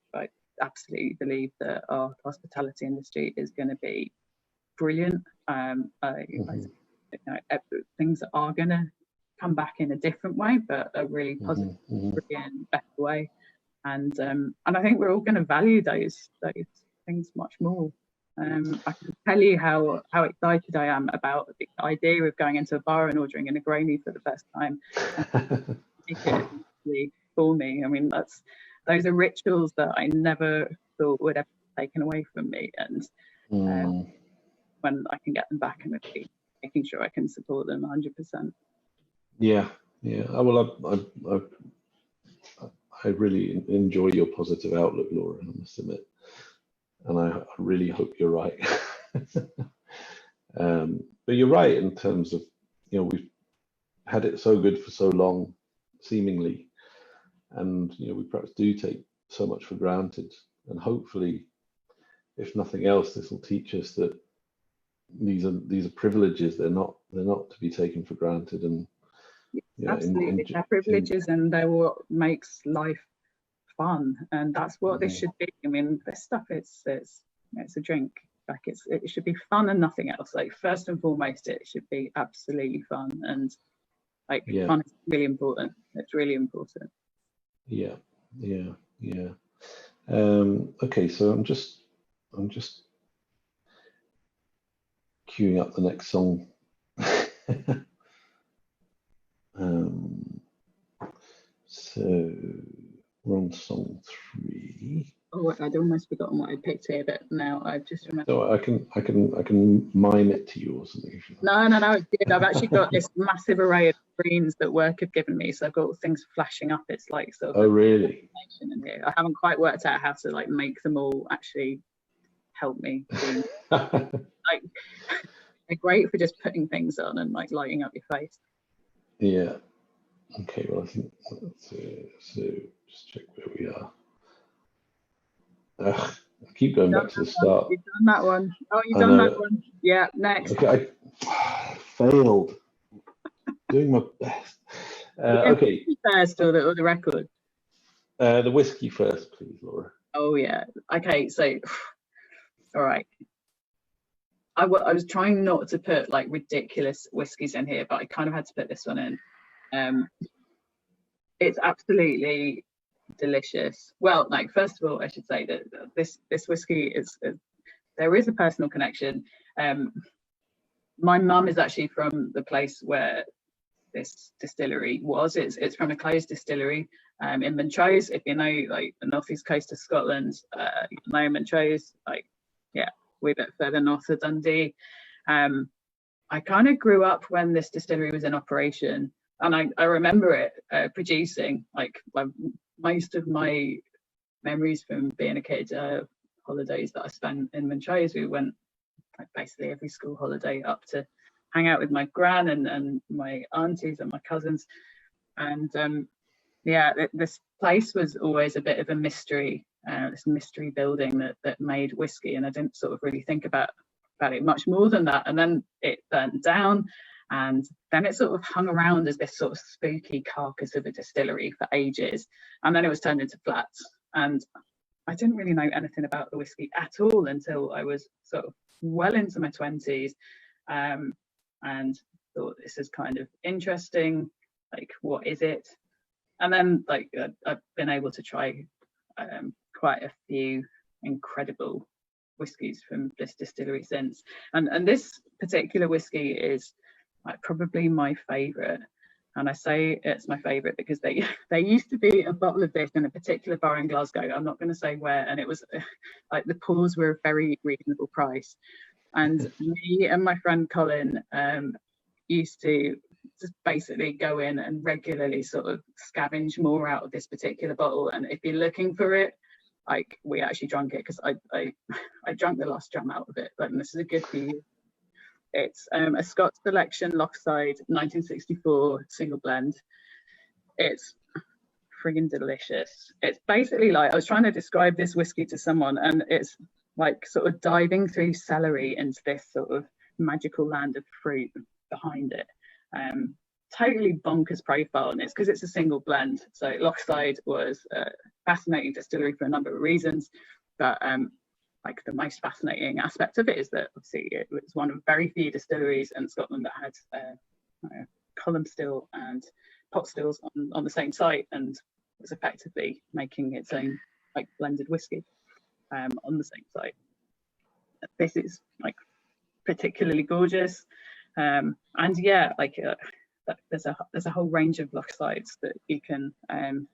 Speaker 2: absolutely believe that our hospitality industry is going to be brilliant. Things are going to come back in a different way, but a really positive, brilliant, better way. And I think we're all going to value those things much more. I can tell you how excited I am about the idea of going into a bar and ordering a Negroni for the first time. For me, I mean, those are rituals that I never thought would ever be taken away from me. And when I can get them back, I'm making sure I can support them 100%.
Speaker 1: Yeah. I really enjoy your positive outlook, Laura, I must admit, and I really hope you're right. But you're right in terms of, we've had it so good for so long, seemingly, and we perhaps do take so much for granted. And hopefully, if nothing else, this will teach us that these are privileges. They're not to be taken for granted. And
Speaker 2: absolutely, they're privileges, and they're what makes life fun, and that's what this should be. I mean, this stuff, it's a drink. Like it should be fun and nothing else. Like, first and foremost, it should be absolutely fun, and fun is really important. It's really important.
Speaker 1: Yeah. Okay, so I'm just queuing up the next song. So we're on song 3.
Speaker 2: Oh, I'd almost forgotten what I picked here, but now I've just remembered.
Speaker 1: So I can mime it to you or something if you like.
Speaker 2: No, it's good. I've actually got this massive array of screens that work have given me, so I've got things flashing up. It's like sort of.
Speaker 1: Oh really?
Speaker 2: In here. I haven't quite worked out how to like make them all actually help me. Like they're great for just putting things on and like lighting up your face.
Speaker 1: Yeah. Okay. Well, I think so. Just check where we are. I keep going back to the start.
Speaker 2: You've done that one. Oh, you've done that one. Yeah. Next.
Speaker 1: Okay. I failed. Doing my best. Okay.
Speaker 2: First or the record.
Speaker 1: The whiskey first, please, Laura.
Speaker 2: Oh yeah. Okay. So, all right. I was trying not to put like ridiculous whiskies in here, but I kind of had to put this one in. It's absolutely delicious. Well, like first of all, I should say that this whiskey is there is a personal connection. My mum is actually from the place where this distillery was. It's from a closed distillery in Montrose. If you know like the northeast coast of Scotland, you know Montrose, like yeah, we're a bit further north of Dundee. I kind of grew up when this distillery was in operation, and I remember it producing like most of my memories from being a kid. Holidays that I spent in Montrose, we went like basically every school holiday up to hang out with my gran and my aunties and my cousins, and yeah, this place was always a bit of a mystery, this mystery building that made whiskey, and I didn't sort of really think about it much more than that. And then it burnt down, and then it sort of hung around as this sort of spooky carcass of a distillery for ages, and then it was turned into flats. And I didn't really know anything about the whiskey at all until I was sort of well into my 20s, and thought this is kind of interesting, like what is it? And then like I've been able to try quite a few incredible whiskies from this distillery since, and this particular whiskey is like probably my favorite. And I say it's my favorite because there used to be a bottle of this in a particular bar in Glasgow. I'm not going to say where, and it was like the pours were a very reasonable price. And me and my friend Colin used to just basically go in and regularly sort of scavenge more out of this particular bottle. And if you're looking for it, like we actually drank it because I drank the last dram out of it. But this is a good few years. It's a Scotch Selection Lochside 1964 single blend. It's friggin' delicious. It's basically like, I was trying to describe this whiskey to someone, and it's like sort of diving through celery into this sort of magical land of fruit behind it. Totally bonkers profile, and it's because it's a single blend. So Lochside was a fascinating distillery for a number of reasons, but like the most fascinating aspect of it is that obviously it was one of very few distilleries in Scotland that had column still and pot stills on the same site, and was effectively making its own like blended whiskey on the same site. This is like particularly gorgeous, and yeah, like there's a whole range of Lochsides that you can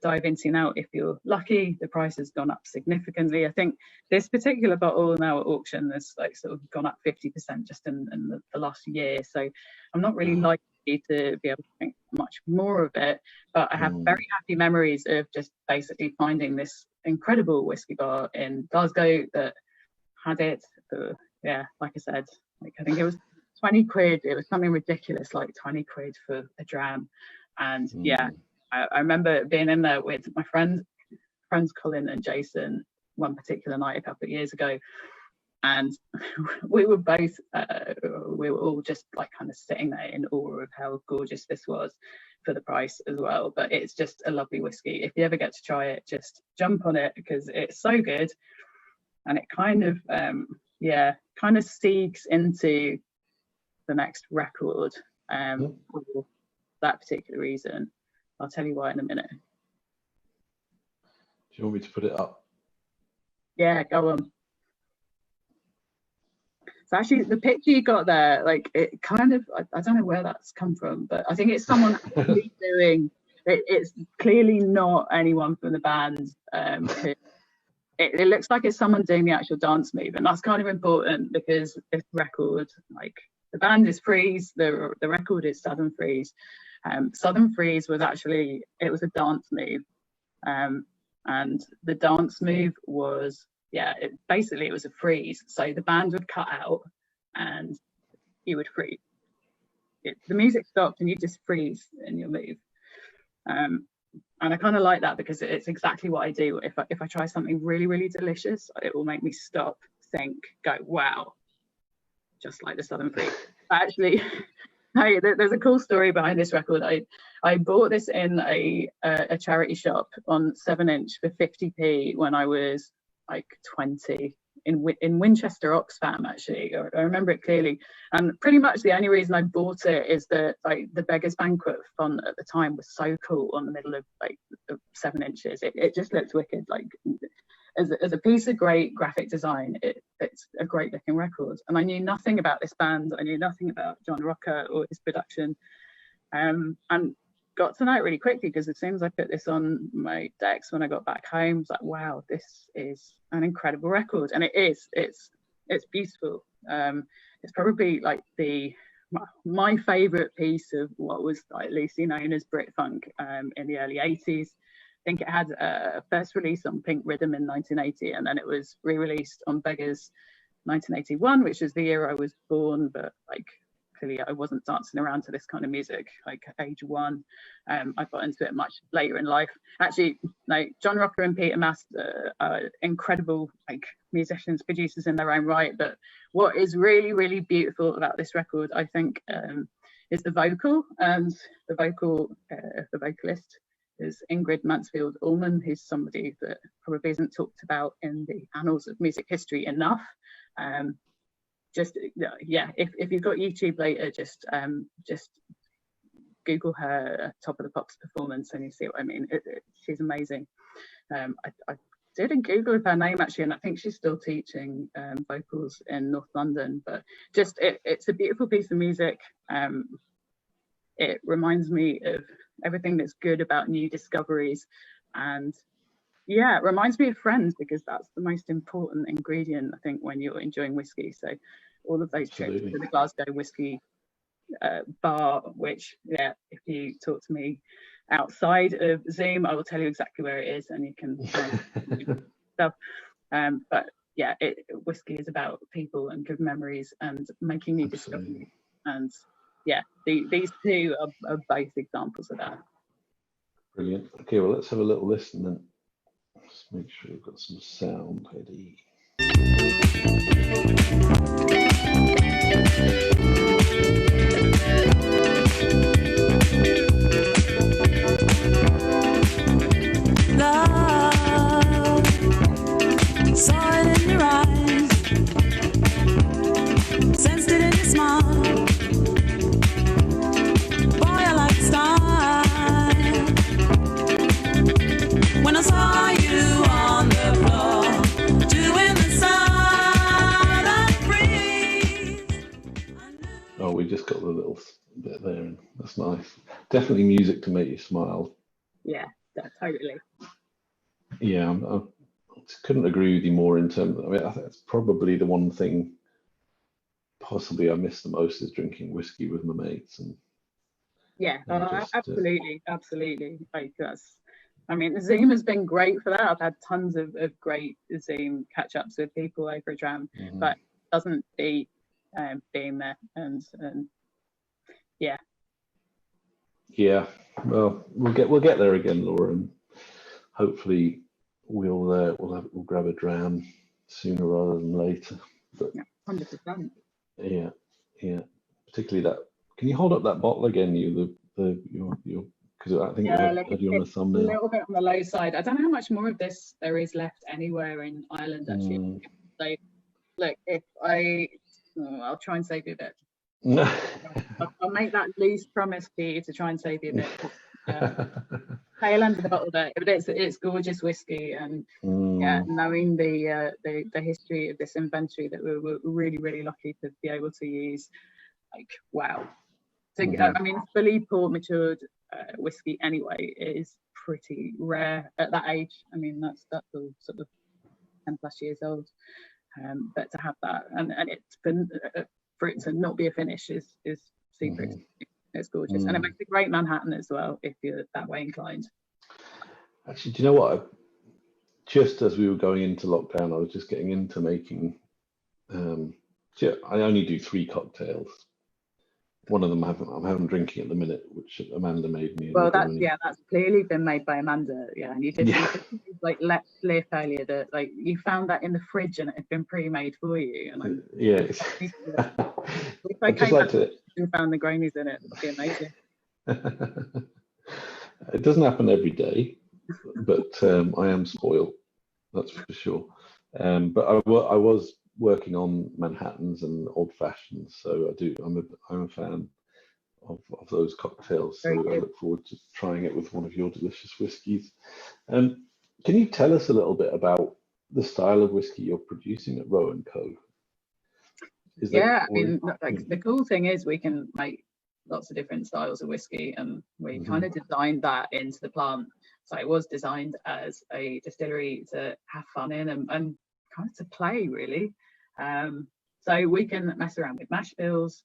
Speaker 2: dive into now if you're lucky. The price has gone up significantly. I think this particular bottle now at auction has like sort of gone up 50% just in the last year. So I'm not really likely to be able to drink much more of it, but I have very happy memories of just basically finding this incredible whiskey bar in Glasgow that had it. Yeah, like I said, like I think it was 20 quid. It was something ridiculous, like 20 quid for a dram. And yeah, I remember being in there with my friends Colin and Jason one particular night a couple of years ago, and we were both we were all just like kind of sitting there in awe of how gorgeous this was for the price as well. But it's just a lovely whiskey. If you ever get to try it, just jump on it because it's so good, and it kind of kind of seeks into the next record for that particular reason. I'll tell you why in a minute.
Speaker 1: Do you want me to put it up?
Speaker 2: Yeah, go on. So actually, the picture you got there, like it kind of, I don't know where that's come from, but I think it's someone actually doing. It's clearly not anyone from the band. It looks like it's someone doing the actual dance move, and that's kind of important because this record, like the band is Freeze, the record is Southern Freeze. Southern Freeze was actually, it was a dance move, and the dance move was, basically it was a freeze. So the band would cut out and you would freeze. The music stopped and you just freeze in your move. And I kind of like that because it's exactly what I do. If I try something really, really delicious, it will make me stop, think, go, wow, just like the Southern Freeze. Actually, hey, there's a cool story behind this record. I bought this in a charity shop on 7-inch for 50p when I was like 20 in Winchester, Oxfam. Actually, I remember it clearly. And pretty much the only reason I bought it is that like the Beggars Banquet font at the time was so cool on the middle of like 7 inches. It just looked wicked. Like as a piece of great graphic design, it's a great looking record. And I knew nothing about this band. I knew nothing about John Rocker or his production. And got to know it really quickly because as soon as I put this on my decks when I got back home, it's like, wow, this is an incredible record. And it is. It's beautiful. It's probably like my favourite piece of what was like loosely known as Brit Funk in the early 80s. I think it had a first release on Pink Rhythm in 1980, and then it was re-released on Beggars 1981, which is the year I was born, but like clearly I wasn't dancing around to this kind of music like age 1. I got into it much later in life. Actually, like John Rocker and Peter Mast are incredible like musicians, producers in their own right. But what is really, really beautiful about this record, I think, is the vocal. And the vocalist is Ingrid Mansfield Ullman, who's somebody that probably isn't talked about in the annals of music history enough. If you've got YouTube later, just Google her Top of the Pops performance and you see what I mean. She's amazing. I didn't Google her name actually, and I think she's still teaching vocals in North London. But just it's a beautiful piece of music. It reminds me of everything that's good about new discoveries, and it reminds me of friends because that's the most important ingredient, I think, when you're enjoying whiskey. So all of those trips to the Glasgow whiskey bar, which if you talk to me outside of Zoom, I will tell you exactly where it is and you can stuff. But whiskey is about people and good memories and making new discoveries. And these two are both examples of that.
Speaker 1: Brilliant. Okay, well, let's have a little listen then. Let's make sure we've got some sound ready.
Speaker 3: Love, saw it in your eyes, sensed it in your smile. Boy, I like style. When I saw you on the floor, doing the silent freeze.
Speaker 1: Oh, we just got the little bit there, and that's nice. Definitely music to make you smile.
Speaker 2: Yeah, totally.
Speaker 1: Yeah, I couldn't agree with you more in terms of, I think that's probably the one thing possibly I miss the most is drinking whiskey with my mates. And
Speaker 2: absolutely. Like Zoom has been great for that. I've had tons of great Zoom catch-ups with people over a dram, but it doesn't beat being there and
Speaker 1: yeah. Well, we'll get there again, Laura, and hopefully we'll grab a dram sooner rather than later. But
Speaker 2: 100%.
Speaker 1: Yeah. Particularly that. Can you hold up that bottle again? Your because I think I had you on the thumbnail.
Speaker 2: A little bit on the low side. I don't know how much more of this there is left anywhere in Ireland actually. So look, I'll try and save you a bit. I'll make that loose promise to you to try and save you a bit. tail end of the bottle there, but it's gorgeous whiskey, and yeah, knowing the history of this inventory that we're really, really lucky to be able to use, like, wow. So I mean, fully port matured whiskey anyway is pretty rare at that age. I mean, that's all sort of 10 plus years old, but to have that and it's been for it to not be a finish is super. It's gorgeous, and it makes a great Manhattan as well if you're that way inclined.
Speaker 1: Actually, do you know what? Just as we were going into lockdown, I was just getting into making. So I only do 3 cocktails. One of them I'm having drinking at the minute, which Amanda made me.
Speaker 2: Well, that's clearly been made by Amanda. Yeah, and you did like let slip earlier that like you found that in the fridge and it had been pre-made for you. And
Speaker 1: if
Speaker 2: I came back and found the Grainies in it, it'd be amazing.
Speaker 1: It doesn't happen every day, but I am spoiled, that's for sure. But I was working on Manhattans and old fashions, so I'm a fan of those cocktails. So I look forward to trying it with one of your delicious whiskies. Can you tell us a little bit about the style of whiskey you're producing at Roe and Co?
Speaker 2: I mean, like the cool thing is we can make lots of different styles of whiskey, and we kind of designed that into the plant. So it was designed as a distillery to have fun in and kind of to play, really. So we can mess around with mash bills,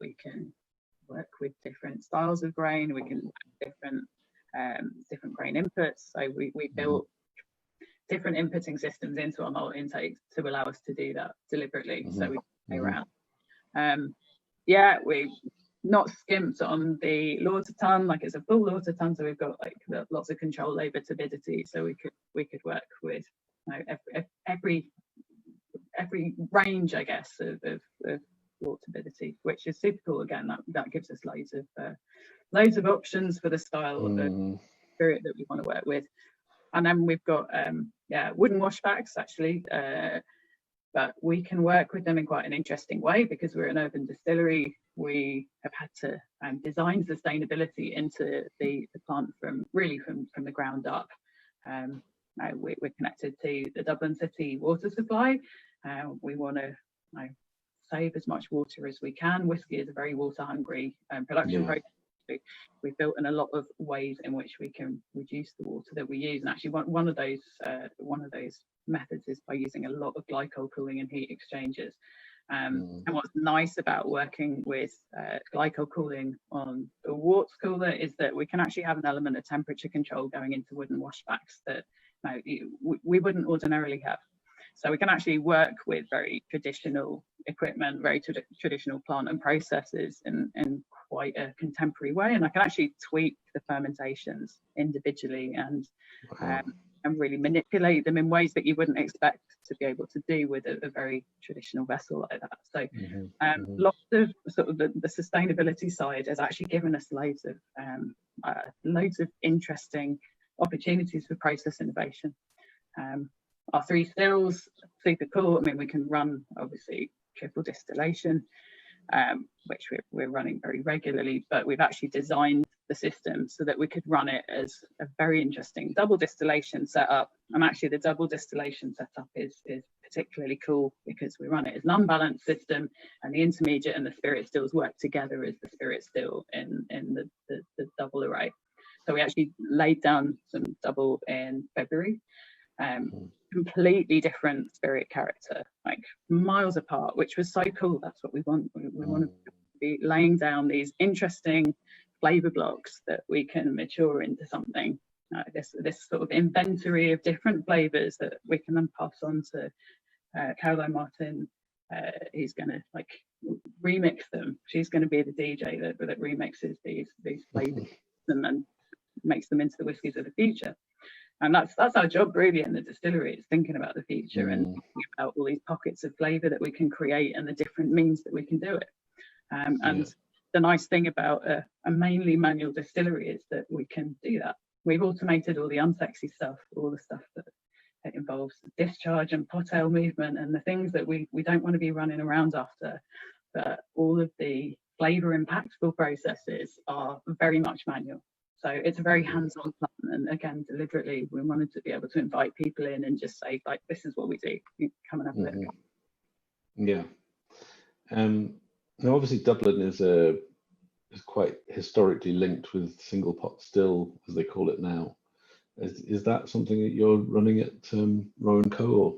Speaker 2: we can work with different styles of grain, we can different grain inputs. So we built different inputting systems into our malt intakes to allow us to do that deliberately. So we play around. We not skimped on the Lora ton, like it's a full Lora ton, so we've got like lots of control over turbidity, so we could work with every range, I guess, of raw turbidity, which is super cool. Again, that gives us loads of options for the style of spirit that we want to work with. And then we've got wooden washbacks actually, but we can work with them in quite an interesting way because we're an urban distillery. We have had to design sustainability into the plant from the ground up. We're connected to the Dublin city water supply. We want to save as much water as we can. Whiskey is a very water hungry production process. We've built in a lot of ways in which we can reduce the water that we use, and actually one of those methods is by using a lot of glycol cooling and heat exchangers. And what's nice about working with glycol cooling on the Worts cooler is that we can actually have an element of temperature control going into wooden washbacks that we wouldn't ordinarily have. So we can actually work with very traditional equipment, very traditional plant and processes in quite a contemporary way. And I can actually tweak the fermentations individually and really manipulate them in ways that you wouldn't expect to be able to do with a very traditional vessel like that. So lots of sort of the sustainability side has actually given us loads of interesting opportunities for process innovation. Our 3 stills, super cool. I mean, we can run obviously triple distillation, which we're running very regularly, but we've actually designed the system so that we could run it as a very interesting double distillation setup. And actually the double distillation setup is particularly cool because we run it as an unbalanced system, and the intermediate and the spirit stills work together as the spirit still in the double array. So we actually laid down some double in February. Completely different spirit character, like miles apart, which was so cool. That's what we want. We want to be laying down these interesting flavor blocks that we can mature into something. This sort of inventory of different flavors that we can then pass on to Caroline Martin. He's going to remix them. She's going to be the DJ that remixes these flavors and then makes them into the whiskies of the future. And that's our job really in the distillery, is thinking about the future and thinking about all these pockets of flavour that we can create and the different means that we can do it. And the nice thing about a mainly manual distillery is that we can do that. We've automated all the unsexy stuff, all the stuff that involves discharge and pot ale movement and the things that we don't want to be running around after. But all of the flavour impactful processes are very much manual. So it's a very hands-on plan, and again, deliberately, we wanted to be able to invite people in and just say, like, this is what we do. You come and have a look.
Speaker 1: Yeah. Now, obviously, Dublin is quite historically linked with single pot still, as they call it now. Is that something that you're running at Roe and Co? Or?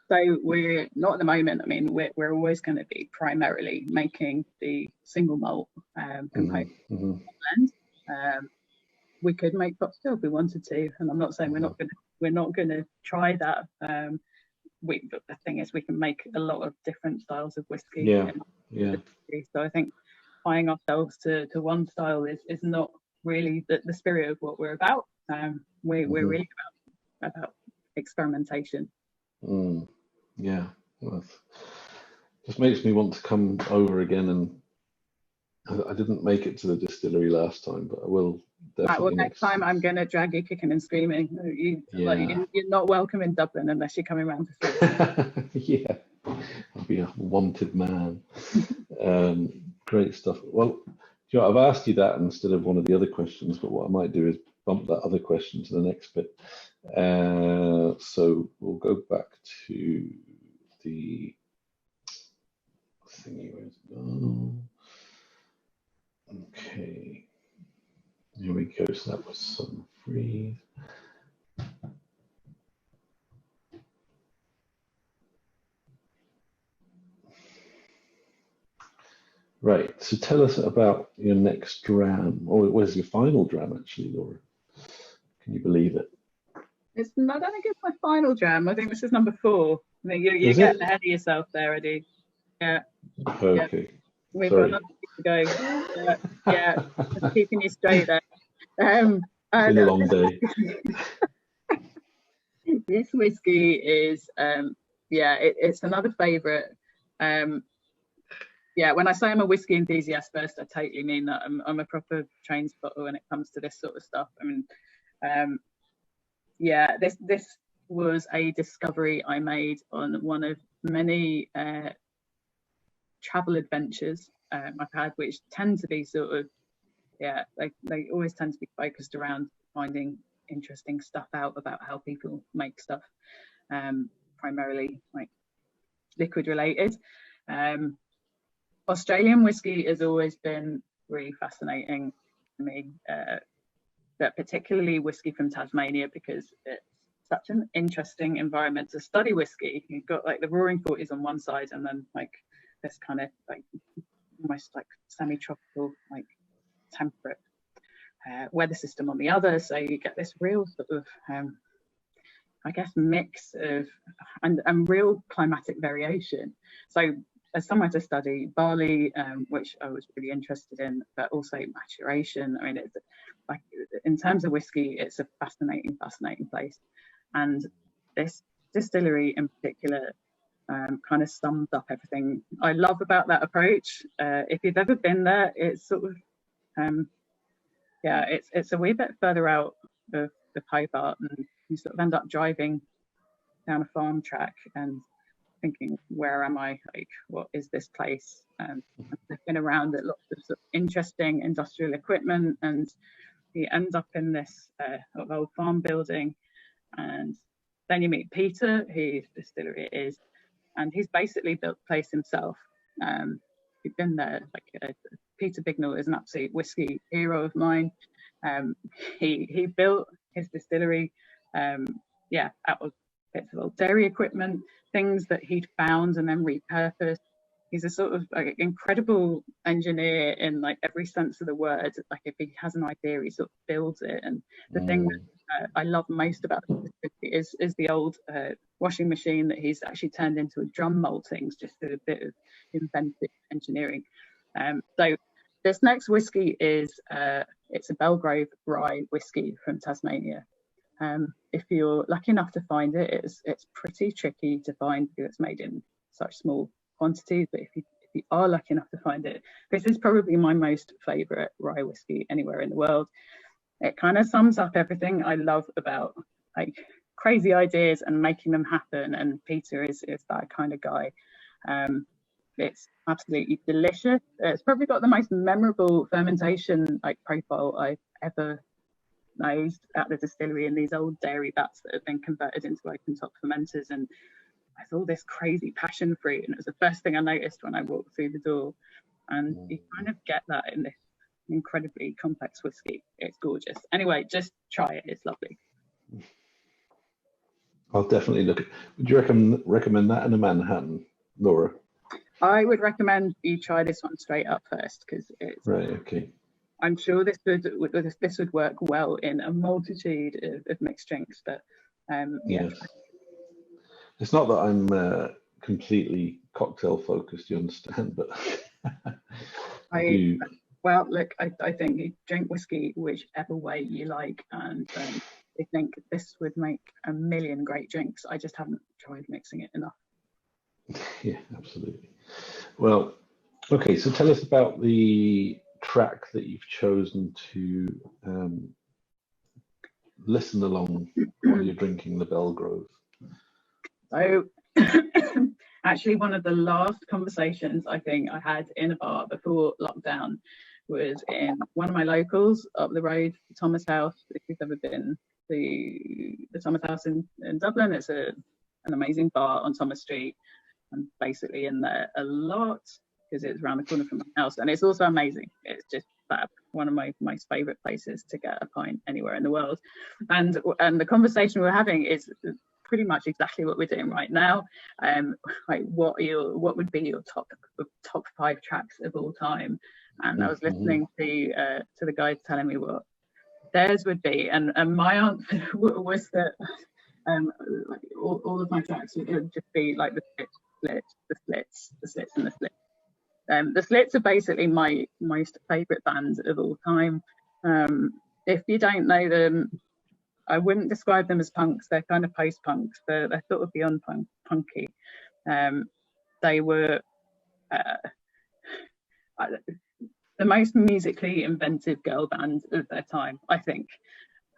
Speaker 2: So we're not at the moment. I mean, we're always going to be primarily making the single malt component blend. We could make pot still if we wanted to, and I'm not saying we're not going to try that. But the thing is, we can make a lot of different styles of whiskey.
Speaker 1: Yeah.
Speaker 2: So I think tying ourselves to one style is not really the spirit of what we're about. We're really about experimentation.
Speaker 1: Yeah, well, just makes me want to come over again, and I didn't make it to the distillery last time, but I will definitely.
Speaker 2: Well, next time I'm going to drag you kicking and screaming. You're not welcome in Dublin unless you're coming around to see.
Speaker 1: Yeah, I'll be a wanted man. Great stuff. Well, you know, I've asked you that instead of one of the other questions, but what I might do is bump that other question to the next bit. So we'll go back to the thingy. Where's it gone? Okay, here we go. So that was some freeze. Right, so tell us about your next dram, or what is your final dram actually, Laura? Can you believe it?
Speaker 2: I don't think it's my final dram. I think this is number 4. I think you're getting ahead of yourself there, Eddie. Yeah.
Speaker 1: Okay.
Speaker 2: Yeah. We've
Speaker 1: Sorry.
Speaker 2: got another to go. Yeah, just keeping you straight there.
Speaker 1: It's been a long day.
Speaker 2: This whiskey is, it's another favourite. When I say I'm a whiskey enthusiast first, I totally mean that. I'm a proper train spotter when it comes to this sort of stuff. I mean, this was a discovery I made on one of many travel adventures I've had, which tend to be sort of, they always tend to be focused around finding interesting stuff out about how people make stuff, primarily like liquid related. Australian whiskey has always been really fascinating to me, but particularly whiskey from Tasmania, because it's such an interesting environment to study whiskey. You've got like the roaring 40s on one side, and then like this kind of like almost like semi-tropical, like temperate weather system on the other. So you get this real sort of I guess mix of and real climatic variation. So as somewhere to study barley, which I was really interested in, but also maturation. I mean, it's like in terms of whiskey, it's a fascinating place. And this distillery in particular kind of sums up everything I love about that approach. If you've ever been there, it's sort of it's a wee bit further out of Hobart, and you sort of end up driving down a farm track and thinking, where am I? Like, what is this place? And I've been around at lots of sort of interesting industrial equipment, and you end up in this old farm building, and then you meet Peter, whose distillery it is, and he's basically built the place himself. He's been there. Peter Bignell is an absolute whiskey hero of mine. He built his distillery out of bits of old dairy equipment, things that he'd found and then repurposed. He's a sort of like incredible engineer in like every sense of the word. Like if he has an idea, he sort of builds it. And the thing that I love most about this is the old washing machine that he's actually turned into a drum maltings, just through a bit of inventive engineering. So this next whiskey is it's a Belgrave rye whiskey from Tasmania. If you're lucky enough to find it, it's pretty tricky to find because it's made in such small quantities, but if you are lucky enough to find it, this is probably my most favourite rye whiskey anywhere in the world. It kind of sums up everything I love about like crazy ideas and making them happen, and Peter is that kind of guy. It's absolutely delicious. It's probably got the most memorable fermentation profile I've ever nosed at the distillery, in these old dairy vats that have been converted into open top fermenters. And I saw this crazy passion fruit, and it was the first thing I noticed when I walked through the door. And you kind of get that in this incredibly complex whiskey. It's gorgeous. Anyway, just try it. It's lovely.
Speaker 1: I'll definitely look at. Would you recommend that in a Manhattan, Laura?
Speaker 2: I would recommend you try this one straight up first, because it's
Speaker 1: Right. Okay.
Speaker 2: I'm sure this would work well in a multitude of mixed drinks. But yeah.
Speaker 1: Yes. It's not that I'm completely cocktail focused, you understand, but
Speaker 2: Well, look, I think you drink whiskey whichever way you like, and I think this would make a million great drinks. I just haven't tried mixing it enough.
Speaker 1: Yeah, absolutely. Well, okay, so tell us about the track that you've chosen to listen along while you're drinking the Belgrove.
Speaker 2: So actually, one of the last conversations I think I had in a bar before lockdown was in one of my locals up the road, Thomas House. If you've ever been to the Thomas House in Dublin, it's an amazing bar on Thomas Street. I'm basically in there a lot because it's around the corner from my house, and it's also amazing. It's just fab. One of my most favourite places to get a pint anywhere in the world. And the conversation we're having is pretty much exactly what we're doing right now. What would be your top 5 tracks of all time? And I was listening to the guys telling me what theirs would be, and my answer was that all of my tracks would just be like the Slits, and the Slits. The Slits are basically my most favourite band of all time. If you don't know them, I wouldn't describe them as punks. They're kind of post-punks. They're sort of beyond punky. They were the most musically inventive girl band of their time, I think,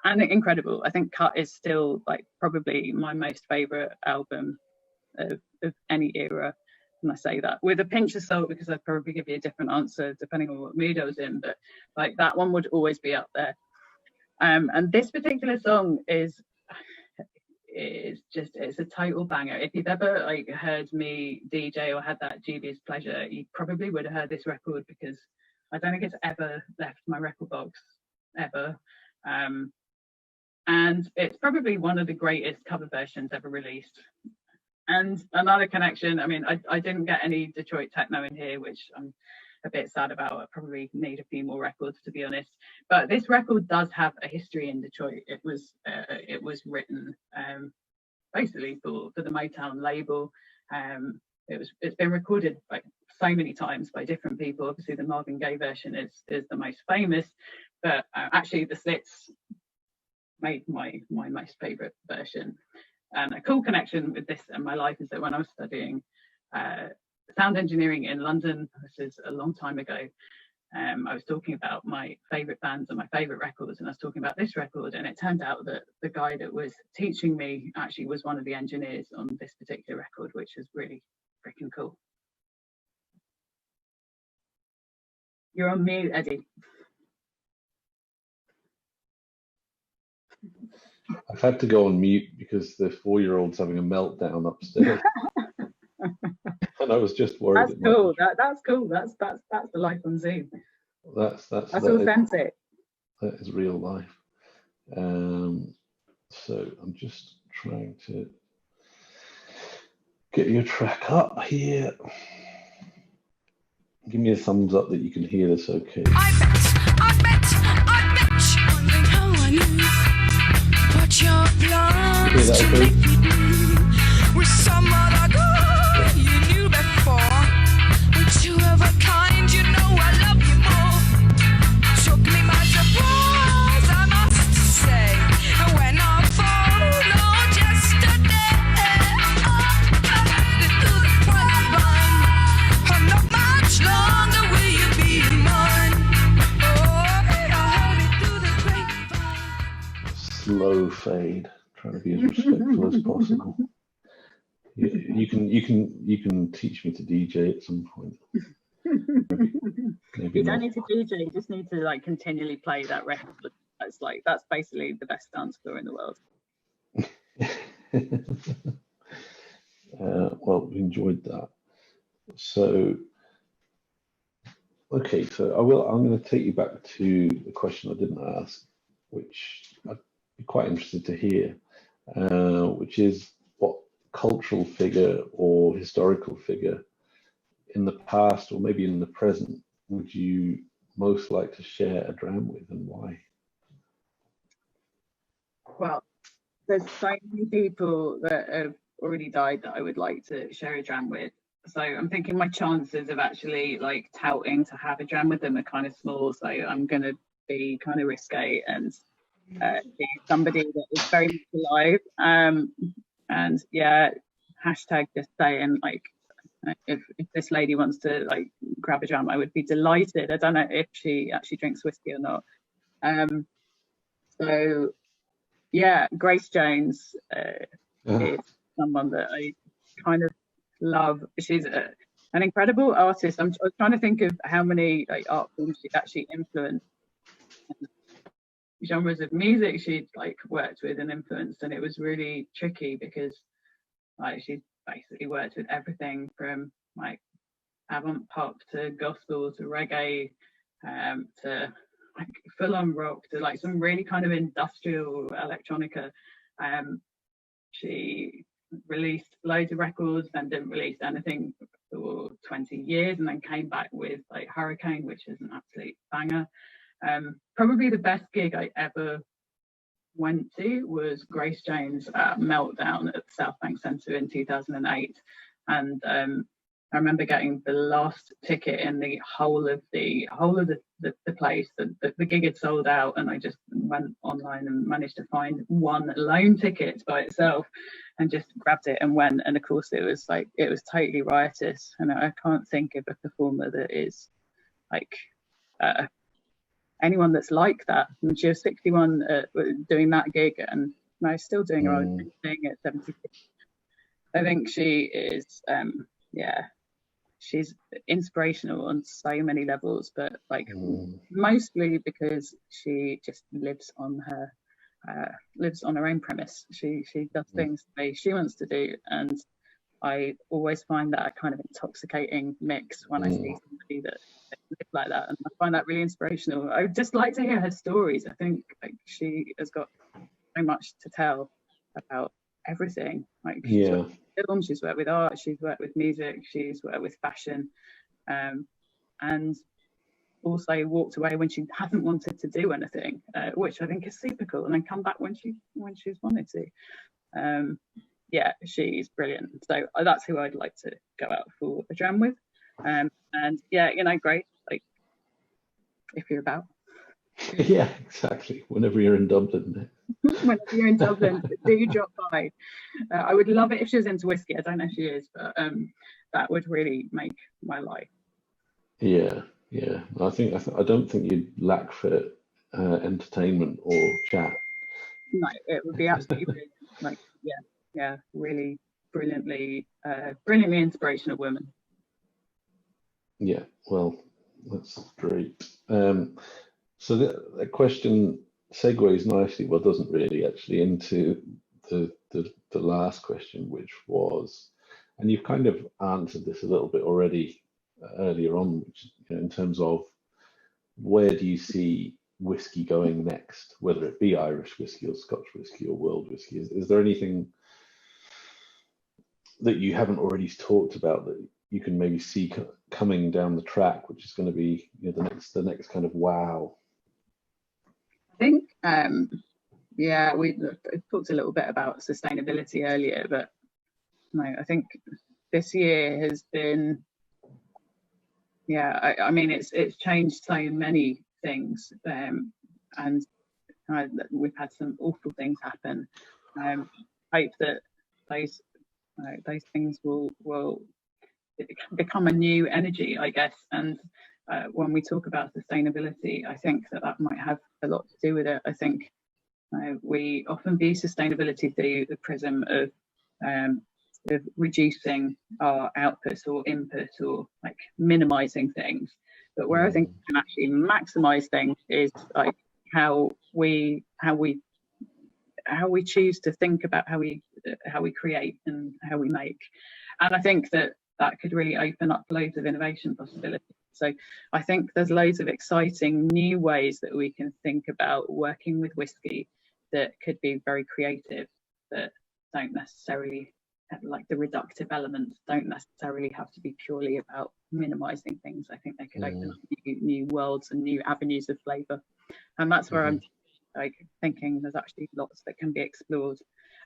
Speaker 2: and incredible. I think Cut is still probably my most favourite album of any era. And I say that with a pinch of salt, because I'd probably give you a different answer depending on what mood I was in, but that one would always be up there. And this particular song is it's a total banger. If you've ever heard me DJ or had that dubious pleasure, you probably would have heard this record, because I don't think it's ever left my record box ever. And it's probably one of the greatest cover versions ever released. And another connection, I mean, I didn't get any Detroit techno in here, which I'm a bit sad about. I probably need a few more records, to be honest. But this record does have a history in Detroit. It was written basically for the Motown label. It's been recorded so many times by different people. Obviously, the Marvin Gaye version is the most famous, but actually the Slits made my most favourite version. And a cool connection with this and my life is that when I was studying sound engineering in London, this is a long time ago, I was talking about my favourite bands and my favourite records, and I was talking about this record, and it turned out that the guy that was teaching me actually was one of the engineers on this particular record, which is really freaking cool. You're on mute, Eddie.
Speaker 1: I've had to go on mute because the 4-year-old's having a meltdown upstairs. And I was just worried.
Speaker 2: That's cool. That's cool. That's the life on Zoom.
Speaker 1: That's
Speaker 2: authentic.
Speaker 1: That is real life. So I'm just trying to get your track up here. Give me a thumbs up that you can hear this okay.
Speaker 3: I bet, wondering how I knew what your plans to make me do with some other girl you knew before. With you of a kind, you know I love you more. Took me by surprise, I must say. And when I followed yesterday, I heard it through the grapevine. I'm not much longer, will you be mine? Oh, I heard it through the grapevine.
Speaker 1: Slow fade, trying to be as respectful as possible. You can teach me to DJ at some point. Maybe
Speaker 2: You don't
Speaker 1: not.
Speaker 2: need to DJ, you just need to like continually play that record. That's basically the best dance floor in the world.
Speaker 1: Well, we enjoyed that. So, okay, so I'm going to take you back to the question I didn't ask, which I'd be quite interested to hear, which is what cultural figure or historical figure in the past or maybe in the present would you most like to share a dram with, and why?
Speaker 2: Well, there's so many people that have already died that I would like to share a dram with. So I'm thinking my chances of actually like touting to have a dram with them are kind of small. So I'm going to be kind of risque and be somebody that is very much alive. And yeah, hashtag just saying, like, if this lady wants to like grab a dram, I would be delighted. I don't know if she actually drinks whiskey or not. So yeah, Grace Jones is someone that I kind of love. She's an incredible artist. I was trying to think of how many like art forms she actually influenced, genres of music she'd like worked with and influenced, and it was really tricky because like she basically worked with everything from like avant pop to gospel to reggae to like full-on rock to like some really kind of industrial electronica. She released loads of records, then didn't release anything for 20 years, and then came back with like Hurricane, which is an absolute banger. Probably the best gig I ever went to was Grace Jones at Meltdown at the South Bank Centre in 2008, and I remember getting the last ticket in the whole of the place. The gig had sold out, and I just went online and managed to find one lone ticket by itself, and just grabbed it and went. And of course, it was totally riotous, and I can't think of a performer that is like anyone that's like that. And she was 61 doing that gig, and now still doing her own thing at 76. I think she is, she's inspirational on so many levels, but like mostly because she just lives on her own premise. She does things the way she wants to do, and I always find that a kind of intoxicating mix when I see somebody that lives like that, and I find that really inspirational. I would just like to hear her stories. I think like she has got so much to tell about everything. Like she's worked with film, she's worked with art, she's worked with music, she's worked with fashion, and also walked away when she hasn't wanted to do anything, which I think is super cool, and then come back when she's wanted to. Yeah, she's brilliant. So that's who I'd like to go out for a dram with. And yeah, you know, great. Like if you're about.
Speaker 1: Yeah, exactly. Whenever you're in Dublin.
Speaker 2: Whenever you're in Dublin, do drop by. I would love it if she was into whiskey. I don't know if she is, but that would really make my life. Yeah. I don't think you'd lack for entertainment or chat. No, it would be absolutely brilliant. Like, yeah, really brilliantly inspirational woman. Yeah, well, that's great. So the question segues nicely, well, doesn't really actually, into the last question, which was, and you've kind of answered this a little bit already earlier on, which, you know, in terms of where do you see whiskey going next, whether it be Irish whiskey or Scotch whiskey or world whiskey? Is there anything that you haven't already talked about that you can maybe see coming down the track, which is going to be, you know, the next kind of wow? I think we talked a little bit about sustainability earlier, but no, I think this year has been, I mean it's changed so many things, and we've had some awful things happen. Hope that those things will become a new energy, I guess. And when we talk about sustainability, I think that might have a lot to do with it. I think we often view sustainability through the prism of of reducing our output or input or like minimizing things. But where I think we can actually maximize things is like how we choose to think about how we create and how we make. And I think that could really open up loads of innovation possibilities. So I think there's loads of exciting new ways that we can think about working with whiskey that could be very creative, that don't necessarily have, like, the reductive elements don't necessarily have to be purely about minimizing things. I think they could open up new worlds and new avenues of flavor. And that's where I'm like thinking there's actually lots that can be explored,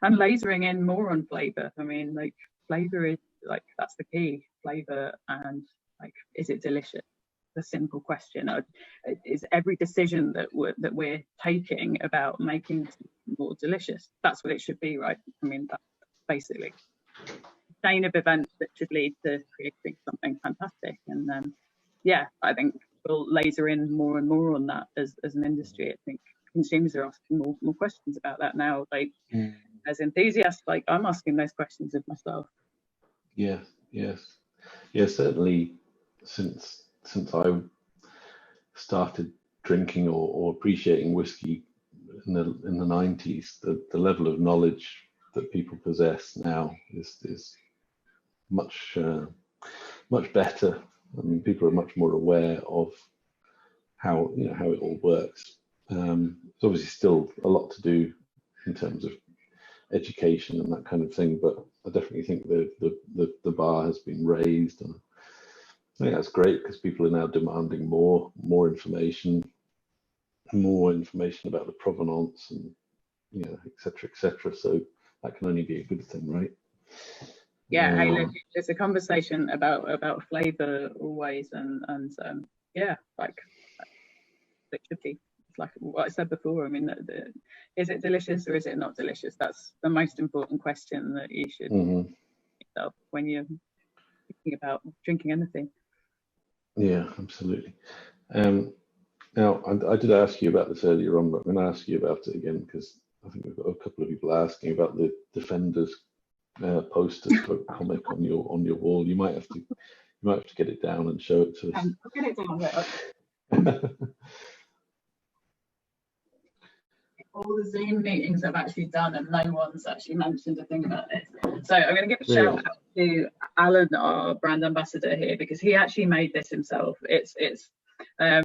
Speaker 2: and lasering in more on flavor. I mean, like, flavor is like, that's the key. Flavor, and like, is it delicious? The simple question. Is every decision that we're taking about making more delicious? That's what it should be, right? I mean, that's basically a chain of events that should lead to creating something fantastic. And then yeah, I think we'll laser in more and more on that as an industry. I think consumers are asking more questions about that now. Like, as enthusiasts, like, I'm asking those questions of myself.
Speaker 1: Yes, certainly since I started drinking or appreciating whiskey in the 90s, the level of knowledge that people possess now is much better. I mean, people are much more aware of how it all works. There's obviously still a lot to do in terms of education and that kind of thing, but I definitely think the bar has been raised, and I think that's great because people are now demanding more information about the provenance, and etc. So that can only be a good thing, right?
Speaker 2: Yeah, hey, look, it's a conversation about flavor always, and yeah, like, it should be. Like what I said before, I mean, is it delicious or is it not delicious? That's the most important question that you should ask yourself when you're thinking about drinking anything. Yeah,
Speaker 1: absolutely. Now, I did ask you about this earlier on, but I'm going to ask you about it again because I think we've got a couple of people asking about the Defenders poster comic on your wall. You might have to get it down and show it to us.
Speaker 2: I'll get it down. All the Zoom meetings I've actually done, and no one's actually mentioned a thing about this. So I'm going to give a shout out to Alan, our brand ambassador here, because he actually made this himself. It's I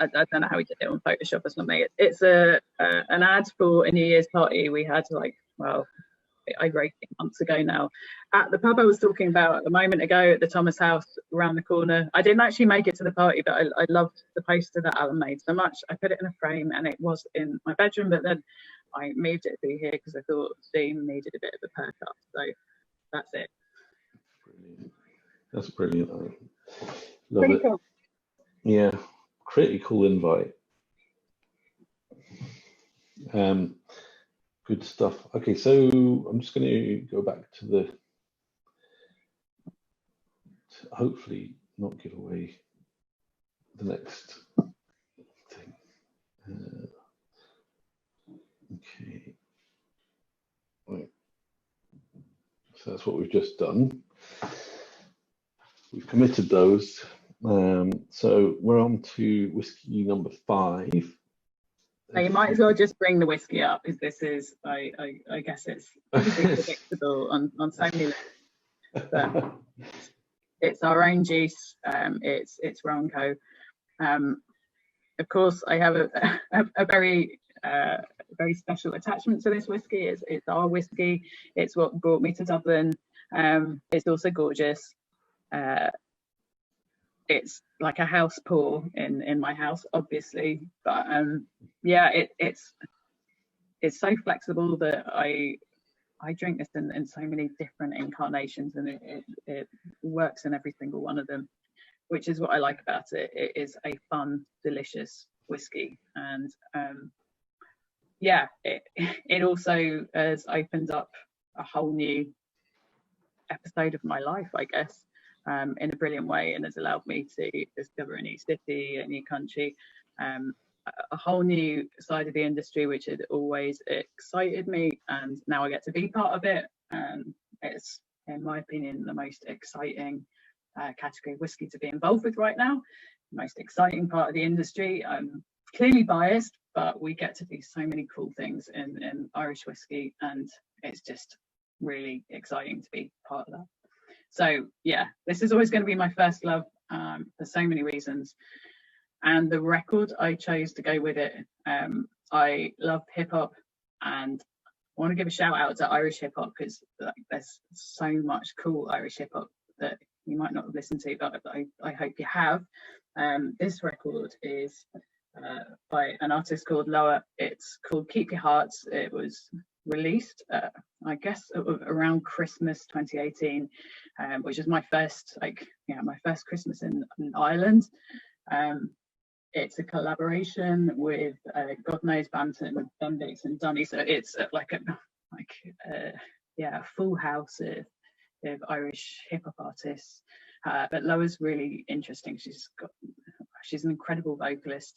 Speaker 2: don't know how he did it on Photoshop or something. It's an ad for a New Year's party we had, like, well, I wrote it months ago now, at the pub I was talking about a moment ago, at the Thomas House around the corner. I didn't actually make it to the party, but I loved the poster that Alan made so much. I put it in a frame and it was in my bedroom, but then I moved it through here because I thought Zoom needed a bit of a perk up. So that's it.
Speaker 1: Brilliant. That's brilliant. Love it. Cool. Yeah, pretty cool invite. Good stuff. Okay, so I'm just going to go back to hopefully not give away the next thing. Okay. Right. So that's what we've just done. We've committed those. So we're on to whiskey number 5.
Speaker 2: So you might as well just bring the whiskey up, because this is, I guess it's predictable on so many levels. But it's our own juice. It's Roe and Co. Of course, I have a very special attachment to this whiskey. It's our whiskey. It's what brought me to Dublin. It's also gorgeous. It's like a house pour in my house, obviously, but yeah, it's so flexible that I drink this in so many different incarnations, and it works in every single one of them, which is what I like about it. It is a fun, delicious whiskey, and yeah, it also has opened up a whole new episode of my life, I guess. In a brilliant way, and has allowed me to discover a new city, a new country, a whole new side of the industry, which had always excited me, and now I get to be part of it. And It's, in my opinion, the most exciting category of whiskey to be involved with right now. The most exciting part of the industry. I'm clearly biased, but we get to do so many cool things in Irish whiskey, and it's just really exciting to be part of that. So yeah, this is always going to be my first love for so many reasons. And the record I chose to go with it, I love hip hop, and I want to give a shout out to Irish hip hop, because there's so much cool Irish hip hop that you might not have listened to, but I hope you have. This record is by an artist called Loa. It's called Keep Your Hearts. It was released, I guess, around Christmas 2018, which is my first, my first Christmas in Ireland. It's a collaboration with God Knows Banton, Bendix and Dunny, so it's a full house of Irish hip hop artists. But Loa's really interesting. She's an incredible vocalist.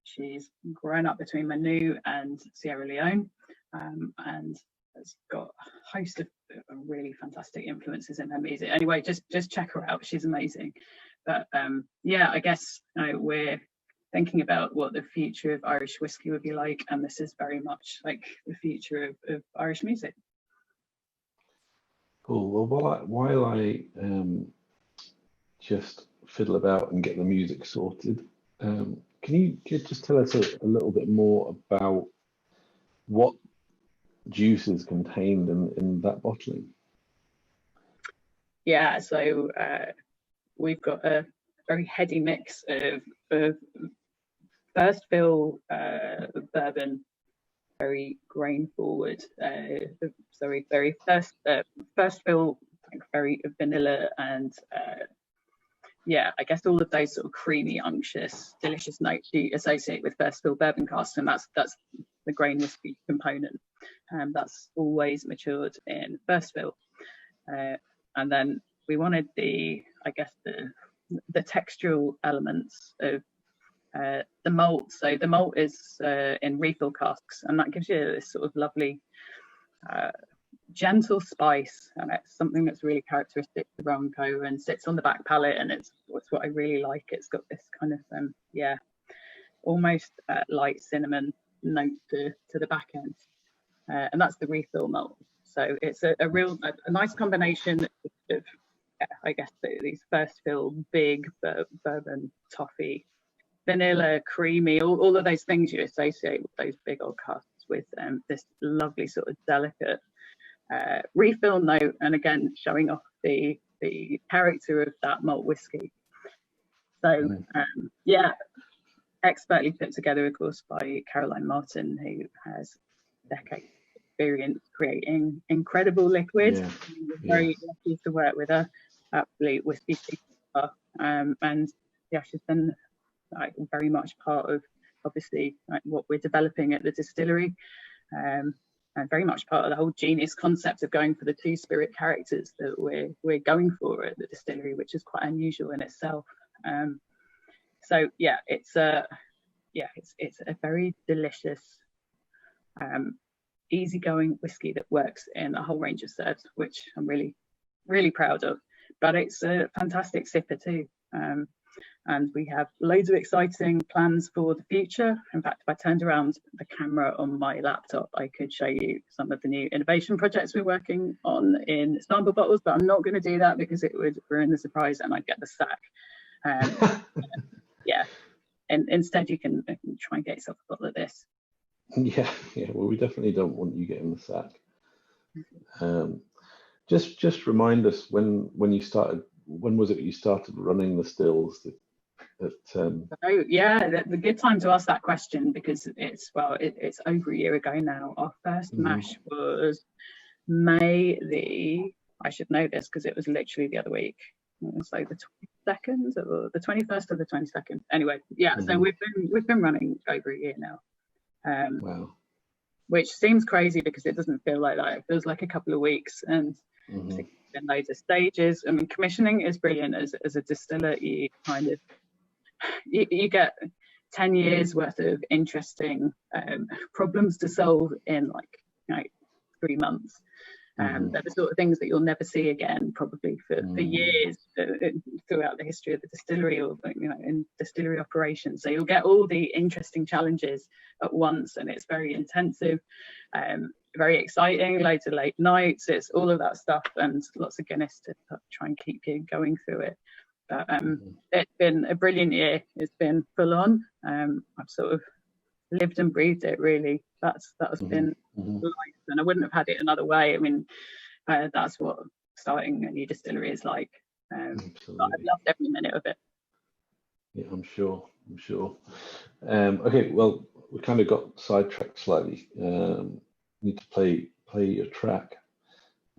Speaker 2: She's grown up between Manu and Sierra Leone, and has got a host of really fantastic influences in her music. Anyway, just check her out. She's amazing. But I guess we're thinking about what the future of Irish whiskey would be like, and this is very much like the future of Irish music.
Speaker 1: Cool. Well, while I just fiddle about and get the music sorted, can you just tell us a little bit more about what juice is contained in that bottling?
Speaker 2: Yeah, so we've got a very heady mix of first fill bourbon, very grain forward, very first fill, very vanilla, and I guess all of those sort of creamy, unctuous, delicious notes you associate with first fill bourbon casks, and that's the grain whiskey component, and that's always matured in first fill. And then we wanted the textural elements of the malt. So the malt is in refill casks, and that gives you this sort of lovely gentle spice, and it's something that's really characteristic of Roe and Co and sits on the back palate, and it's what I really like. It's got this kind of almost light cinnamon note to the back end, and that's the refill malt. So it's a nice combination of these first fill big bourbon, toffee, vanilla, creamy, all of those things you associate with those big old casks, with this lovely sort of delicate refill note, and again showing off the character of that malt whiskey. So expertly put together, of course, by Caroline Martin, who has decades of experience creating incredible liquids. We're very lucky to work with her. Absolute whiskey superstar. And she's been very much part of, obviously, what we're developing at the distillery, and very much part of the whole genius concept of going for the two spirit characters that we're going for at the distillery, which is quite unusual in itself. It's a very delicious, easygoing whiskey that works in a whole range of serves, which I'm really, really proud of. But it's a fantastic sipper too. And we have loads of exciting plans for the future. In fact, if I turned around the camera on my laptop, I could show you some of the new innovation projects we're working on in sample bottles, but I'm not going to do that because it would ruin the surprise and I'd get the sack. And instead you can try and get yourself a bottle of this.
Speaker 1: Well, we definitely don't want you getting the sack. Just remind us when you started. When was it you started running the stills?
Speaker 2: The good time to ask that question, because it's over a year ago now. Our first mash was May I should know this because it was literally the other week. It was like the 22nd or the 21st or the 22nd. Anyway, so we've been running over a year now.
Speaker 1: Wow.
Speaker 2: Which seems crazy because it doesn't feel like that. It feels like a couple of weeks, and in loads of stages. I mean, commissioning is brilliant as a distiller. You kind of you get 10 years worth of interesting problems to solve in 3 months. They're the sort of things that you'll never see again, probably for years throughout the history of the distillery, or in distillery operations. So you'll get all the interesting challenges at once, and it's very intensive, very exciting. Loads of late nights, it's all of that stuff, and lots of Guinness to try and keep you going through it. But it's been a brilliant year. It's been full on. I've sort of lived and breathed it, really. That's been life, and I wouldn't have had it another way. I mean, that's what starting a new distillery is like. I've loved every minute of it.
Speaker 1: Yeah, I'm sure. Okay, well, we kind of got sidetracked slightly. Need to play your track.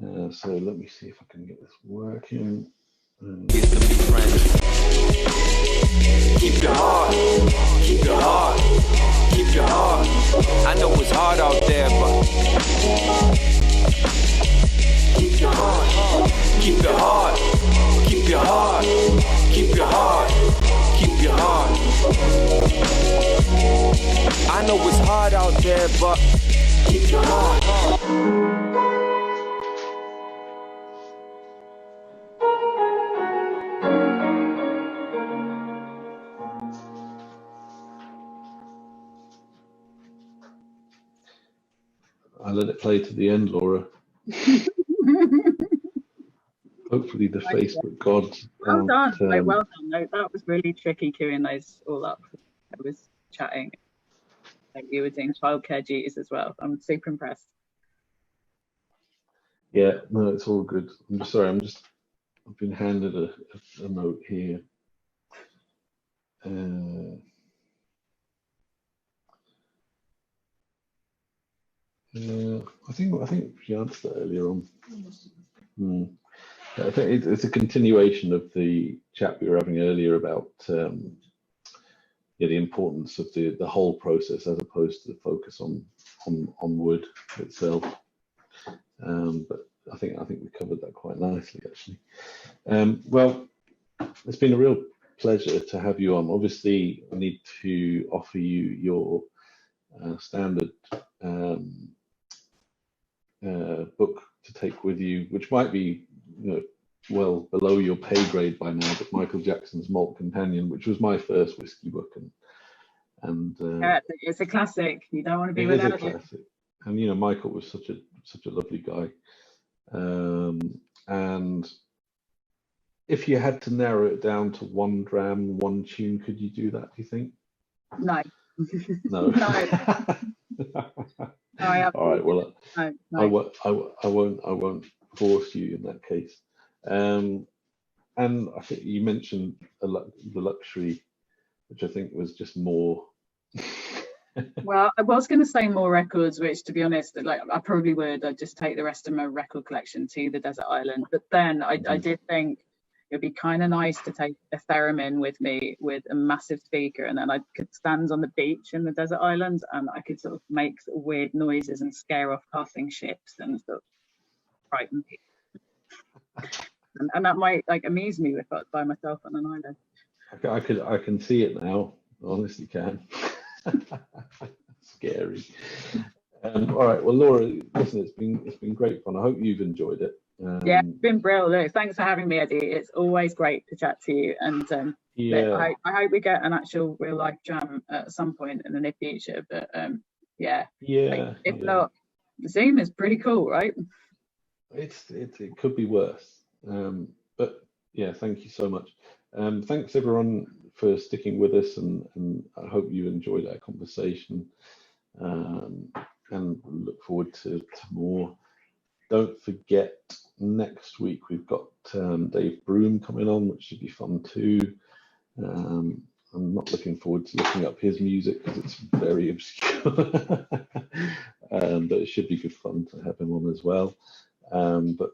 Speaker 1: So let me see if I can get this working. Keep your heart, keep your heart, keep your heart. I know it's hard out there, but keep your heart, keep your heart, keep your heart, keep your heart, keep your heart. I know it's hard out there, but keep your heart. I let it play to the end, Laura. Hopefully the Facebook gods.
Speaker 2: Well done. Well done. No, that was really tricky queuing those all up. I was chatting. You were doing childcare duties as well. I'm super impressed.
Speaker 1: Yeah, no, it's all good. I'm just sorry. I've been handed a note here. I think she answered that earlier on. I think it's a continuation of the chat we were having earlier about the importance of the whole process as opposed to the focus on wood itself. But I think we covered that quite nicely, actually. Well, it's been a real pleasure to have you on. Obviously, I need to offer you your standard book to take with you, which might be well below your pay grade by now, but Michael Jackson's Malt Companion, which was my first whiskey book, and
Speaker 2: it's a classic. You don't want to be without it. Classic.
Speaker 1: And Michael was such a lovely guy. And if you had to narrow it down to one dram, one tune, could you do that, do you think?
Speaker 2: No.
Speaker 1: No.
Speaker 2: No.
Speaker 1: All right. Well,
Speaker 2: no.
Speaker 1: I won't force you in that case. And I think you mentioned the luxury, which I think was just more.
Speaker 2: Well, I was going to say more records, which, to be honest, I probably would. I'd just take the rest of my record collection to the desert island. But then I did think it'd be kind of nice to take a theremin with me with a massive speaker, and then I could stand on the beach in the desert island, and I could sort of make sort of weird noises and scare off passing ships and sort of frighten people. And that might amuse me if I was by myself on an island.
Speaker 1: I can see it now. Honestly, can. Scary. All right. Well, Laura, listen, it's been great fun. I hope you've enjoyed it.
Speaker 2: Yeah, it's been brilliant. Thanks for having me, Eddie. It's always great to chat to you. And I hope we get an actual real life jam at some point in the near future. But if not, Zoom is pretty cool, right?
Speaker 1: It could be worse. But yeah, thank you so much. Thanks everyone for sticking with us, and I hope you enjoyed our conversation. And look forward to more. Don't forget, next week we've got Dave Broom coming on, which should be fun too. I'm not looking forward to looking up his music because it's very obscure, but it should be good fun to have him on as well. But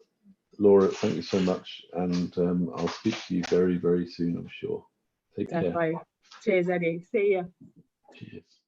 Speaker 1: Laura, thank you so much, and I'll speak to you very, very soon, I'm sure. Take care.
Speaker 2: Cheers, Eddie. See ya.
Speaker 1: Cheers.